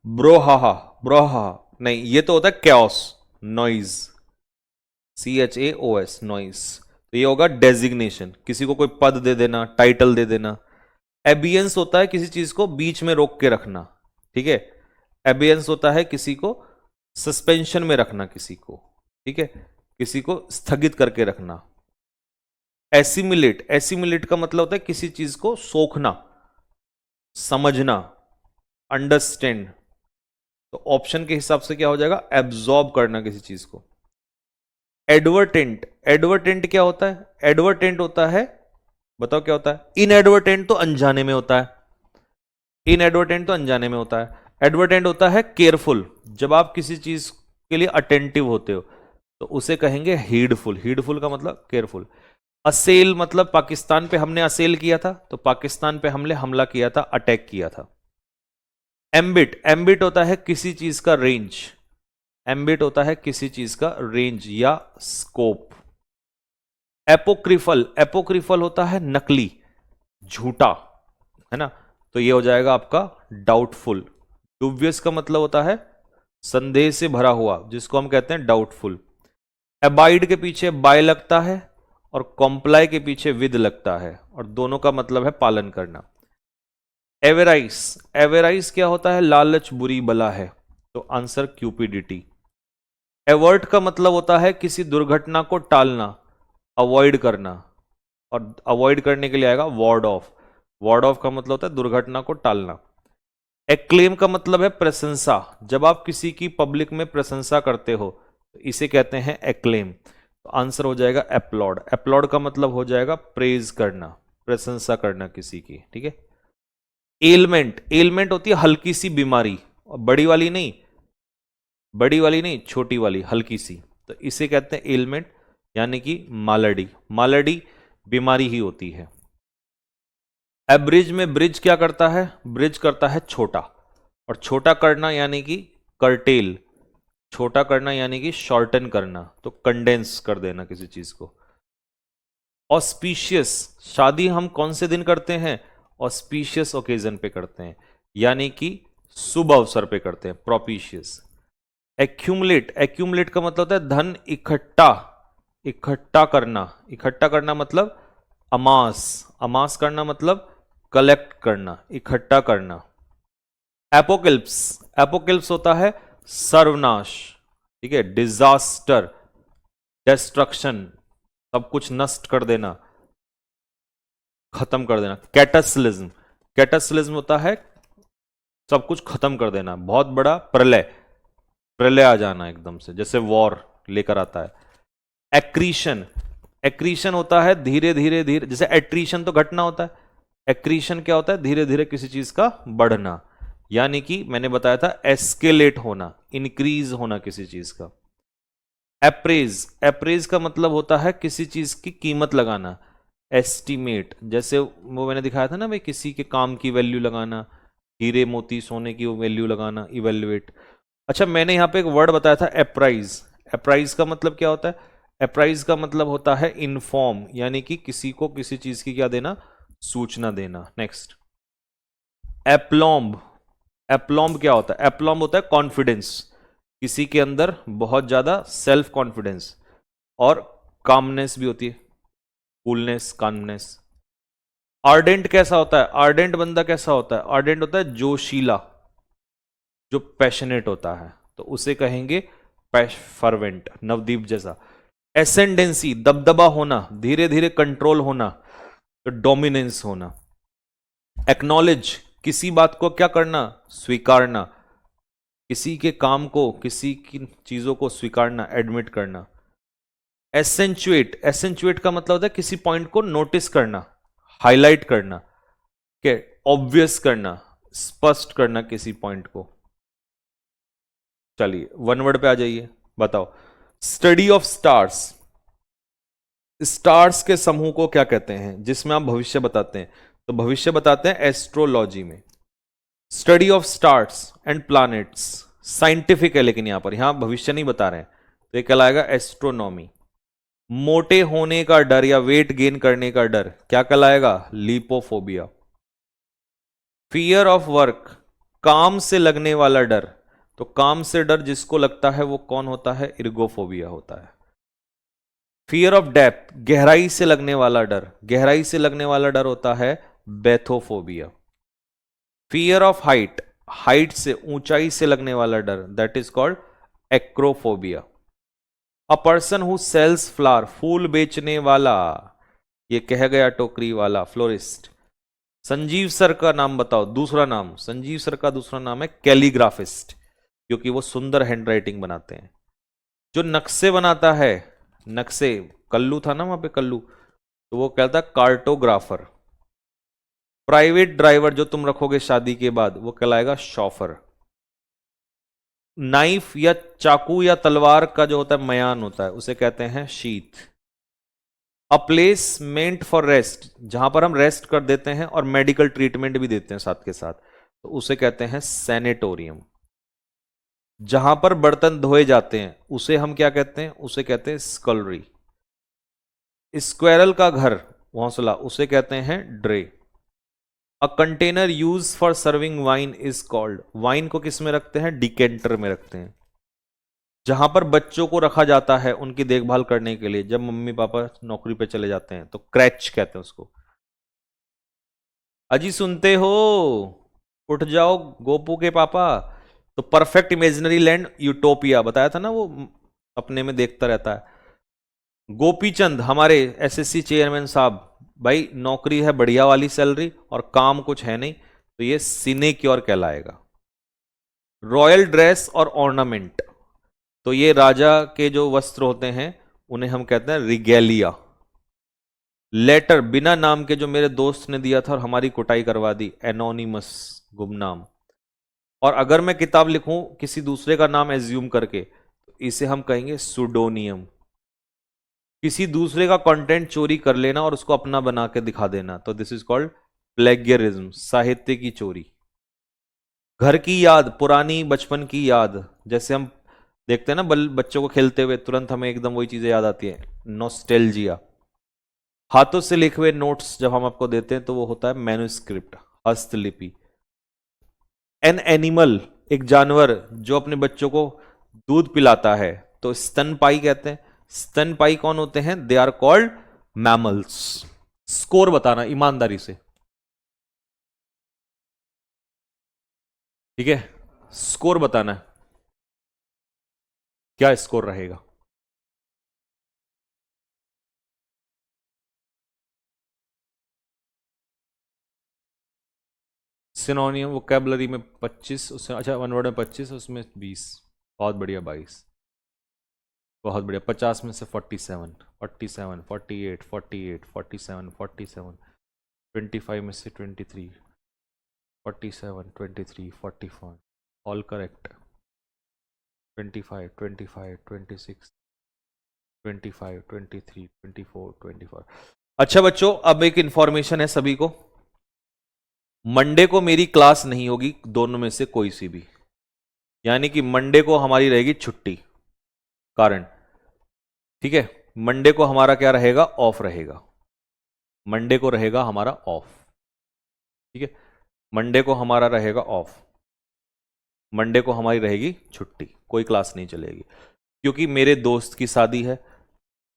ब्रोहा, ब्रोहा, नहीं ये तो होता है कैओस, नॉइज, CHAOS, नॉइज। तो ये होगा डेजिग्नेशन, किसी को कोई पद दे देना, टाइटल दे देना। एबियंस होता है किसी चीज को बीच में रोक के रखना, ठीक है। एबियंस होता है किसी को सस्पेंशन में रखना, किसी को, ठीक है, किसी को स्थगित करके रखना। एसिमिलेट, एसिमिलेट का मतलब होता है किसी चीज को सोखना, समझना, अंडरस्टैंड, तो ऑप्शन के हिसाब से क्या हो जाएगा, एब्जॉर्ब करना किसी चीज को। एडवर्टेंट, एडवर्टेंट क्या होता है, एडवर्टेंट होता है, बताओ क्या होता है, इनएडवर्टेंट तो अनजाने में होता है, इनएडवर्टेंट तो अनजाने में होता है, एडवर्टेंट होता है केयरफुल, जब आप किसी चीज के लिए अटेंटिव होते हो तो उसे कहेंगे हीडफुल, हीडफुल का मतलब केयरफुल। असेल मतलब पाकिस्तान पे हमने असेल किया था, तो पाकिस्तान पे हमने हमला किया था, अटैक किया था। एम्बिट, एम्बिट होता है किसी चीज का रेंज, एम्बिट होता है किसी चीज का रेंज या स्कोप। एपोक्रिफल, एपोक्रिफल होता है नकली, झूठा, है ना, तो ये हो जाएगा आपका डाउटफुल। डुबियस का मतलब होता है संदेह से भरा हुआ, जिसको हम कहते हैं डाउटफुल। अबाइड के पीछे बाय लगता है और कॉम्प्लाई के पीछे विद लगता है, और दोनों का मतलब है पालन करना। एवेराइस, एवेराइस क्या होता है, लालच बुरी बला है, तो आंसर क्यूपिडिटी। एवर्ट का मतलब होता है किसी दुर्घटना को टालना, अवॉइड करना, और अवॉइड करने के लिए आएगा वार्ड ऑफ, वार्ड ऑफ का मतलब होता है दुर्घटना को टालना। एक्लेम का मतलब है प्रशंसा, जब आप किसी की पब्लिक में प्रशंसा करते हो तो इसे कहते हैं एक्लेम, तो आंसर हो जाएगा एप्लॉड। एप्लॉड का मतलब हो जाएगा प्रेज करना, प्रशंसा करना किसी की, ठीक है। एलमेंट, एलमेंट होती है हल्की सी बीमारी, और बड़ी वाली नहीं, बड़ी वाली नहीं, छोटी वाली, हल्की सी, तो इसे कहते हैं एलमेंट, यानी कि मालडी, मालडी बीमारी ही होती है। एब्रिज में ब्रिज क्या करता है, ब्रिज करता है छोटा, और छोटा करना यानी कि कर्टेल, छोटा करना यानी कि शॉर्टन करना, तो कंडेंस कर देना किसी चीज को। ऑस्पिशियस, शादी हम कौन से दिन करते हैं, ऑस्पिशियस ओकेजन पे करते हैं, यानी कि शुभ अवसर पे करते हैं, प्रोपिशियस। एक्यूमुलेट, एक्यूमुलेट का मतलब होता है धन इकट्ठा, इकट्ठा करना, इकट्ठा करना मतलब अमास, अमास करना मतलब कलेक्ट करना, इकट्ठा करना। एपोकलिप्स, एपोकलिप्स होता है सर्वनाश, ठीक है, डिजास्टर, डिस्ट्रक्शन, सब कुछ नष्ट कर देना, खत्म कर देना। कैटास्लिज्म, कैटास्लिज्म होता है सब कुछ खत्म कर देना, बहुत बड़ा प्रलय, प्रलय आ जाना एकदम से, जैसे वॉर लेकर आता है। एक्रीशन, एक्रीशन होता है धीरे धीरे धीरे, जैसे एट्रीशन तो घटना होता है, एक्रीशन क्या होता है, धीरे धीरे किसी चीज का बढ़ना, यानी कि मैंने बताया था एस्केलेट होना, इंक्रीज होना किसी चीज का। एप्रेज, एप्रेज का मतलब होता है किसी चीज की कीमत लगाना, एस्टिमेट, जैसे वो मैंने दिखाया था ना भाई, किसी के काम की वैल्यू लगाना, हीरे मोती सोने की वैल्यू लगाना, इवेल्युएट। अच्छा, मैंने यहां पे एक वर्ड बताया था एप्राइज, एप्राइज का मतलब क्या होता है, एप्राइज का मतलब होता है इन्फॉर्म, यानी कि किसी को किसी चीज की क्या देना, सूचना देना। नेक्स्ट, एप्लॉम्ब, एप्लॉम्ब क्या होता है, एप्लॉम्ब होता है कॉन्फिडेंस, किसी के अंदर बहुत ज्यादा सेल्फ कॉन्फिडेंस, और कामनेस भी होती है, कूलनेस, कामनेस। आर्डेंट कैसा होता है, आर्डेंट बंदा कैसा होता है, आर्डेंट होता है जोशीला, जो पैशनेट होता है, तो उसे कहेंगे फर्वेंट, नवदीप जैसा। एसेंडेंसी, दबदबा होना, धीरे धीरे कंट्रोल होना, तो डोमिनेंस होना। एक्नॉलेज, किसी बात को क्या करना, स्वीकारना, किसी के काम को, किसी की चीजों को स्वीकारना, एडमिट करना। एसेंचुएट, एसेंचुएट का मतलब होता है किसी पॉइंट को नोटिस करना, हाईलाइट करना, के ऑब्वियस करना, स्पष्ट करना किसी पॉइंट को। चलिए वन वर्ड पे आ जाइए, बताओ। स्टडी ऑफ स्टार्स, स्टार्स के समूह को क्या कहते हैं जिसमें आप भविष्य बताते हैं, तो भविष्य बताते हैं एस्ट्रोलॉजी में। Study of stars and planets scientific है, लेकिन यहां भविष्य नहीं बता रहे हैं, तो ये कहलाएगा एस्ट्रोनॉमी। मोटे होने का डर या वेट गेन करने का डर क्या कहलाएगा, लीपोफोबिया। फियर ऑफ वर्क, काम से लगने वाला डर, तो काम से डर जिसको लगता है वो कौन होता है, इर्गोफोबिया होता है। फियर ऑफ डेप्थ, गहराई से लगने वाला डर, गहराई से लगने वाला डर होता है bathophobia. Fear of height, height से ऊंचाई से लगने वाला डर, that is called acrophobia. A person who sells flower, फूल बेचने वाला, ये कह गया टोकरी वाला, फ्लोरिस्ट। संजीव सर का नाम बताओ, दूसरा नाम, संजीव सर का दूसरा नाम है कैलीग्राफिस्ट, क्योंकि वो सुंदर हैंडराइटिंग बनाते हैं। जो नक्शे बनाता है, नक्शे, कल्लू था ना वहां पे, कल्लू, तो वो कहता है कार्टोग्राफर। प्राइवेट ड्राइवर जो तुम रखोगे शादी के बाद, वो कहलाएगा शॉफर। नाइफ या चाकू या तलवार का जो होता है मयान होता है, उसे कहते हैं sheath. A place meant for rest, जहां पर हम रेस्ट कर देते हैं और मेडिकल ट्रीटमेंट भी देते हैं साथ के साथ, तो उसे कहते हैं सैनिटोरियम। जहां पर बर्तन धोए जाते हैं उसे हम क्या कहते हैं, उसे कहते हैं स्कलरी। स्क्वेरल का घर, घोंसला, उसे कहते हैं drey. A container use for serving wine is called, wine को किस में रखते हैं, डिकेंटर में रखते हैं। जहां पर बच्चों को रखा जाता है उनकी देखभाल करने के लिए, जब मम्मी पापा नौकरी पे चले जाते हैं, तो क्रैच कहते हैं उसको। अजी सुनते हो, उठ जाओ गोपू के पापा। तो परफेक्ट इमेजिनरी लैंड, यूटोपिया, बताया था ना वो, अपने में देखता रहता है। गोपीचंद हमारे एसएससी चेयरमैन साहब, भाई नौकरी है बढ़िया वाली सैलरी और काम कुछ है नहीं, तो ये सिनेक्योर कहलाएगा। रॉयल ड्रेस और ऑर्नामेंट, तो ये राजा के जो वस्त्र होते हैं उन्हें हम कहते हैं रिगेलिया। लेटर, बिना नाम के जो मेरे दोस्त ने दिया था और हमारी कुटाई करवा दी, एनोनिमस, गुमनाम। और अगर मैं किताब लिखूं किसी दूसरे का नाम एज्यूम करके, तो इसे हम कहेंगे सुडोनियम। किसी दूसरे का कंटेंट चोरी कर लेना और उसको अपना बना के दिखा देना, तो दिस इज कॉल्ड प्लेगियरिज्म, साहित्य की चोरी। घर की याद, पुरानी बचपन की याद, जैसे हम देखते हैं ना बच्चों को खेलते हुए, तुरंत हमें एकदम वही चीजें याद आती है, नॉस्टैल्जिया। हाथों से लिखे हुए नोट्स जब हम आपको देते हैं तो वो होता है मैन्युस्क्रिप्ट, हस्तलिपि। एन एनिमल, एक जानवर जो अपने बच्चों को दूध पिलाता है, तो स्तनपाई कहते हैं। स्तनपाई कौन होते हैं, they are called mammals. Score बताना ईमानदारी से, ठीक है, स्कोर बताना है, क्या स्कोर रहेगा। सिनोनियम वोकैबुलरी में 25, उसमें अच्छा वन वर्ड में 25, उसमें 20, बहुत बढ़िया 22, बहुत बढ़िया। 50 में से 47, 47, 48, 48, 47, 47, 25 में से 23, 47, 23, 44, ऑल करेक्ट। 25, 25, 26, 25, 23, 24, 24। अच्छा बच्चों, अब एक इंफॉर्मेशन है सभी को, मंडे को मेरी क्लास नहीं होगी, दोनों में से कोई सी भी, यानी कि मंडे को हमारी रहेगी छुट्टी, कारण, ठीक है, मंडे को हमारा क्या रहेगा, ऑफ रहेगा। मंडे को रहेगा हमारा ऑफ, ठीक है, मंडे को हमारा रहेगा ऑफ, मंडे को हमारी रहेगी छुट्टी, कोई क्लास नहीं चलेगी, क्योंकि मेरे दोस्त की शादी है,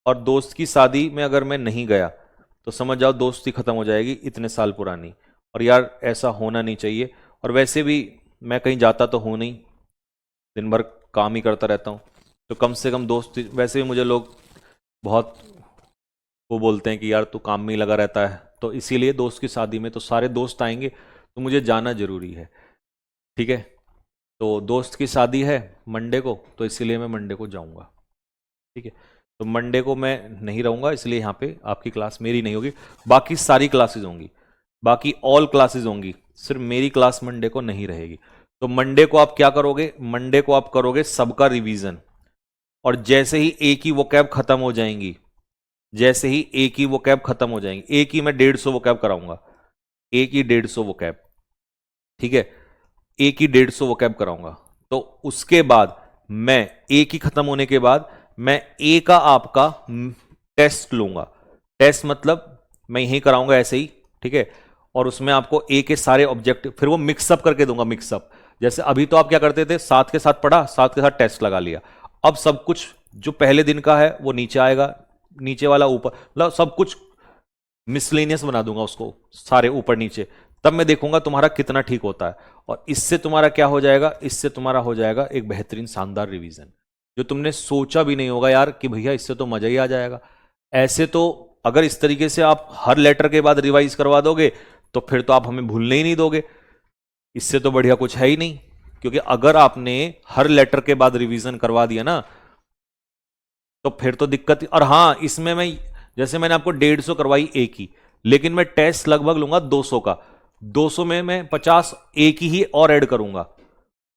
और दोस्त की शादी में अगर मैं नहीं गया तो समझ जाओ दोस्ती खत्म हो जाएगी, इतने साल पुरानी। और यार ऐसा होना नहीं चाहिए, और वैसे भी मैं कहीं जाता तो हूं नहीं, दिन भर काम ही करता रहता हूं, तो कम से कम दोस्ती, वैसे भी मुझे लोग बहुत वो बोलते हैं कि यार तू काम में ही लगा रहता है, तो इसीलिए दोस्त की शादी में तो सारे दोस्त आएंगे, तो मुझे जाना जरूरी है, ठीक है। तो दोस्त की शादी है मंडे को, तो इसीलिए मैं मंडे को जाऊंगा, ठीक है। तो मंडे को मैं नहीं रहूंगा, इसलिए यहाँ पे आपकी क्लास मेरी नहीं होगी, बाकी सारी क्लासेस होंगी, बाकी ऑल क्लासेस होंगी, सिर्फ मेरी क्लास मंडे को नहीं रहेगी। तो मंडे को आप क्या करोगे, मंडे को आप करोगे सबका रिवीजन, और जैसे ही एक ही वोकैब खत्म हो जाएंगी, जैसे ही एक ही वोकैब खत्म हो जाएंगी, एक ही मैं 150 वोकैब कराऊंगा, एक ही 150 वोकैब, ठीक है, एक ही 150 वोकैब कराऊंगा। तो उसके बाद मैं एक ही खत्म होने के बाद मैं ए का आपका टेस्ट लूंगा, टेस्ट मतलब मैं यही कराऊंगा ऐसे ही, ठीक है, और उसमें आपको ए के सारे ऑब्जेक्टिव फिर वो मिक्सअप करके दूंगा, मिक्सअप। जैसे अभी तो आप क्या करते थे, साथ के साथ पढ़ा, साथ के साथ टेस्ट लगा लिया, अब सब कुछ जो पहले दिन का है वो नीचे आएगा, नीचे वाला ऊपर, मतलब सब कुछ मिसलेनियस बना दूंगा उसको, सारे ऊपर नीचे, तब मैं देखूंगा तुम्हारा कितना ठीक होता है, और इससे तुम्हारा क्या हो जाएगा, इससे तुम्हारा हो जाएगा एक बेहतरीन शानदार रिवीजन, जो तुमने सोचा भी नहीं होगा यार कि भैया इससे तो मजा ही आ जाएगा। ऐसे तो अगर इस तरीके से आप हर लेटर के बाद रिवाइज करवा दोगे तो फिर तो आप हमें भूलने ही नहीं दोगे, इससे तो बढ़िया कुछ है ही नहीं, क्योंकि अगर आपने हर लेटर के बाद रिवीजन करवा दिया ना तो फिर तो दिक्कत। और हां, इसमें मैं जैसे मैंने आपको 150 करवाई ए की, लेकिन मैं टेस्ट लगभग लूंगा 200 का। 200 में मैं 50 ए की ही और ऐड करूंगा।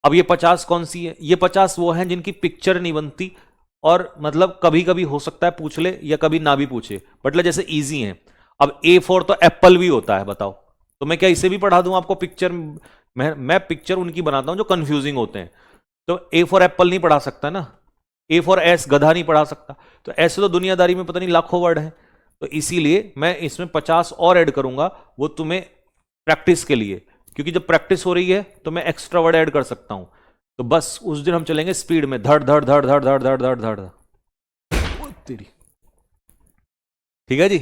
अब ये 50 कौन सी है? ये 50 वो हैं जिनकी पिक्चर नहीं बनती, और मतलब कभी कभी हो सकता है पूछ ले या कभी ना भी पूछे, मतलब जैसे इजी है। अब A4 तो एप्पल भी होता है, बताओ, तो मैं क्या इसे भी पढ़ा दूं आपको पिक्चर? मैं पिक्चर उनकी बनाता हूं जो कंफ्यूजिंग होते हैं। तो A4 एप्पल नहीं पढ़ा सकता ना, A4 एस गधा नहीं पढ़ा सकता। तो ऐसे तो दुनियादारी में पता नहीं लाखों वर्ड हैं। तो इसीलिए मैं इसमें 50 और ऐड करूंगा, वो तुम्हें प्रैक्टिस के लिए, क्योंकि जब प्रैक्टिस हो रही है तो मैं एक्स्ट्रा वर्ड ऐड कर सकता हूं। तो बस उस दिन हम चलेंगे स्पीड में, धड़ धड़ धड़ धड़ धड़ धड़ धड़ धड़। तेरी ठीक है जी।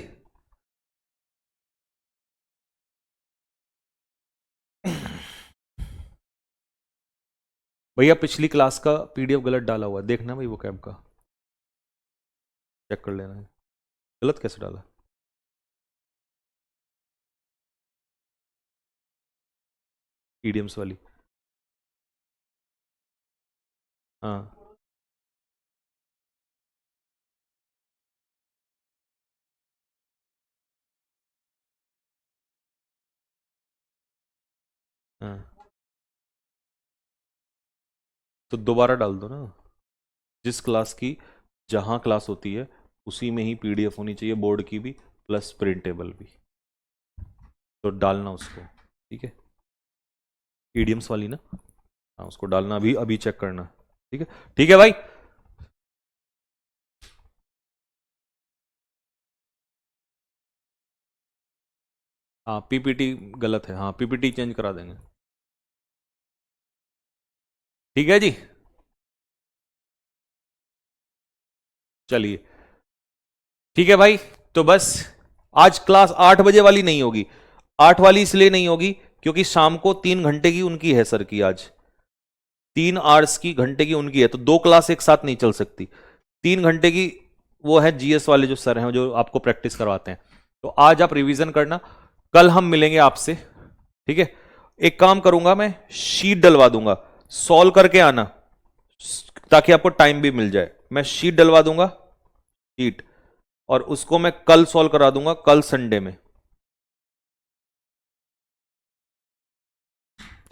भैया पिछली क्लास का पीडीएफ गलत डाला हुआ है, देखना भाई वो कैब का चेक कर लेना है, गलत कैसे डाला। ईडीएम्स वाली, हाँ हाँ, तो दोबारा डाल दो ना। जिस क्लास की जहां क्लास होती है उसी में ही पीडीएफ होनी चाहिए, बोर्ड की भी प्लस प्रिंटेबल भी। तो डालना उसको, ठीक है, ईडीएम्स वाली ना, हाँ उसको डालना, अभी अभी चेक करना, ठीक है। ठीक है भाई। हाँ पीपीटी गलत है, हाँ पीपीटी चेंज करा देंगे, ठीक है जी। चलिए ठीक है भाई। तो बस आज क्लास 8 बजे वाली नहीं होगी। 8 वाली इसलिए नहीं होगी क्योंकि शाम को 3 घंटे की उनकी है सर की, आज 3 आवर्स की घंटे की उनकी है, तो 2 क्लास एक साथ नहीं चल सकती। 3 घंटे की वो है जीएस वाले जो सर हैं जो आपको प्रैक्टिस करवाते हैं। तो आज आप रिवीजन करना, कल हम मिलेंगे आपसे, ठीक है। एक काम करूंगा, मैं शीट डलवा दूंगा, सॉल्व करके आना ताकि आपको टाइम भी मिल जाए। मैं शीट डलवा दूंगा, शीट, और उसको मैं कल सॉल्व करा दूंगा, कल संडे में,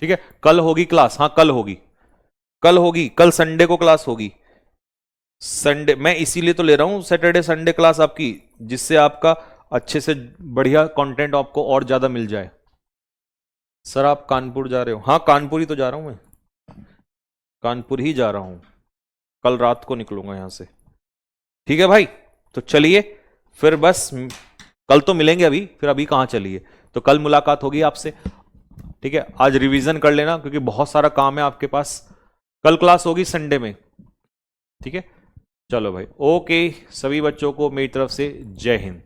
ठीक है। कल होगी क्लास, हाँ कल होगी, कल होगी, कल संडे को क्लास होगी। संडे मैं इसीलिए तो ले रहा हूं सैटरडे संडे क्लास आपकी, जिससे आपका अच्छे से बढ़िया कंटेंट आपको और ज्यादा मिल जाए। सर आप कानपुर जा रहे हो? हाँ कानपुर ही तो जा रहा हूं मैं, कानपुर ही जा रहा हूं, कल रात को निकलूंगा यहां से, ठीक है भाई। तो चलिए फिर, बस कल तो मिलेंगे, अभी फिर अभी कहां चलिए, तो कल मुलाकात होगी आपसे, ठीक है। आज रिवीजन कर लेना क्योंकि बहुत सारा काम है आपके पास, कल क्लास होगी संडे में, ठीक है। चलो भाई, ओके, सभी बच्चों को मेरी तरफ से जय हिंद।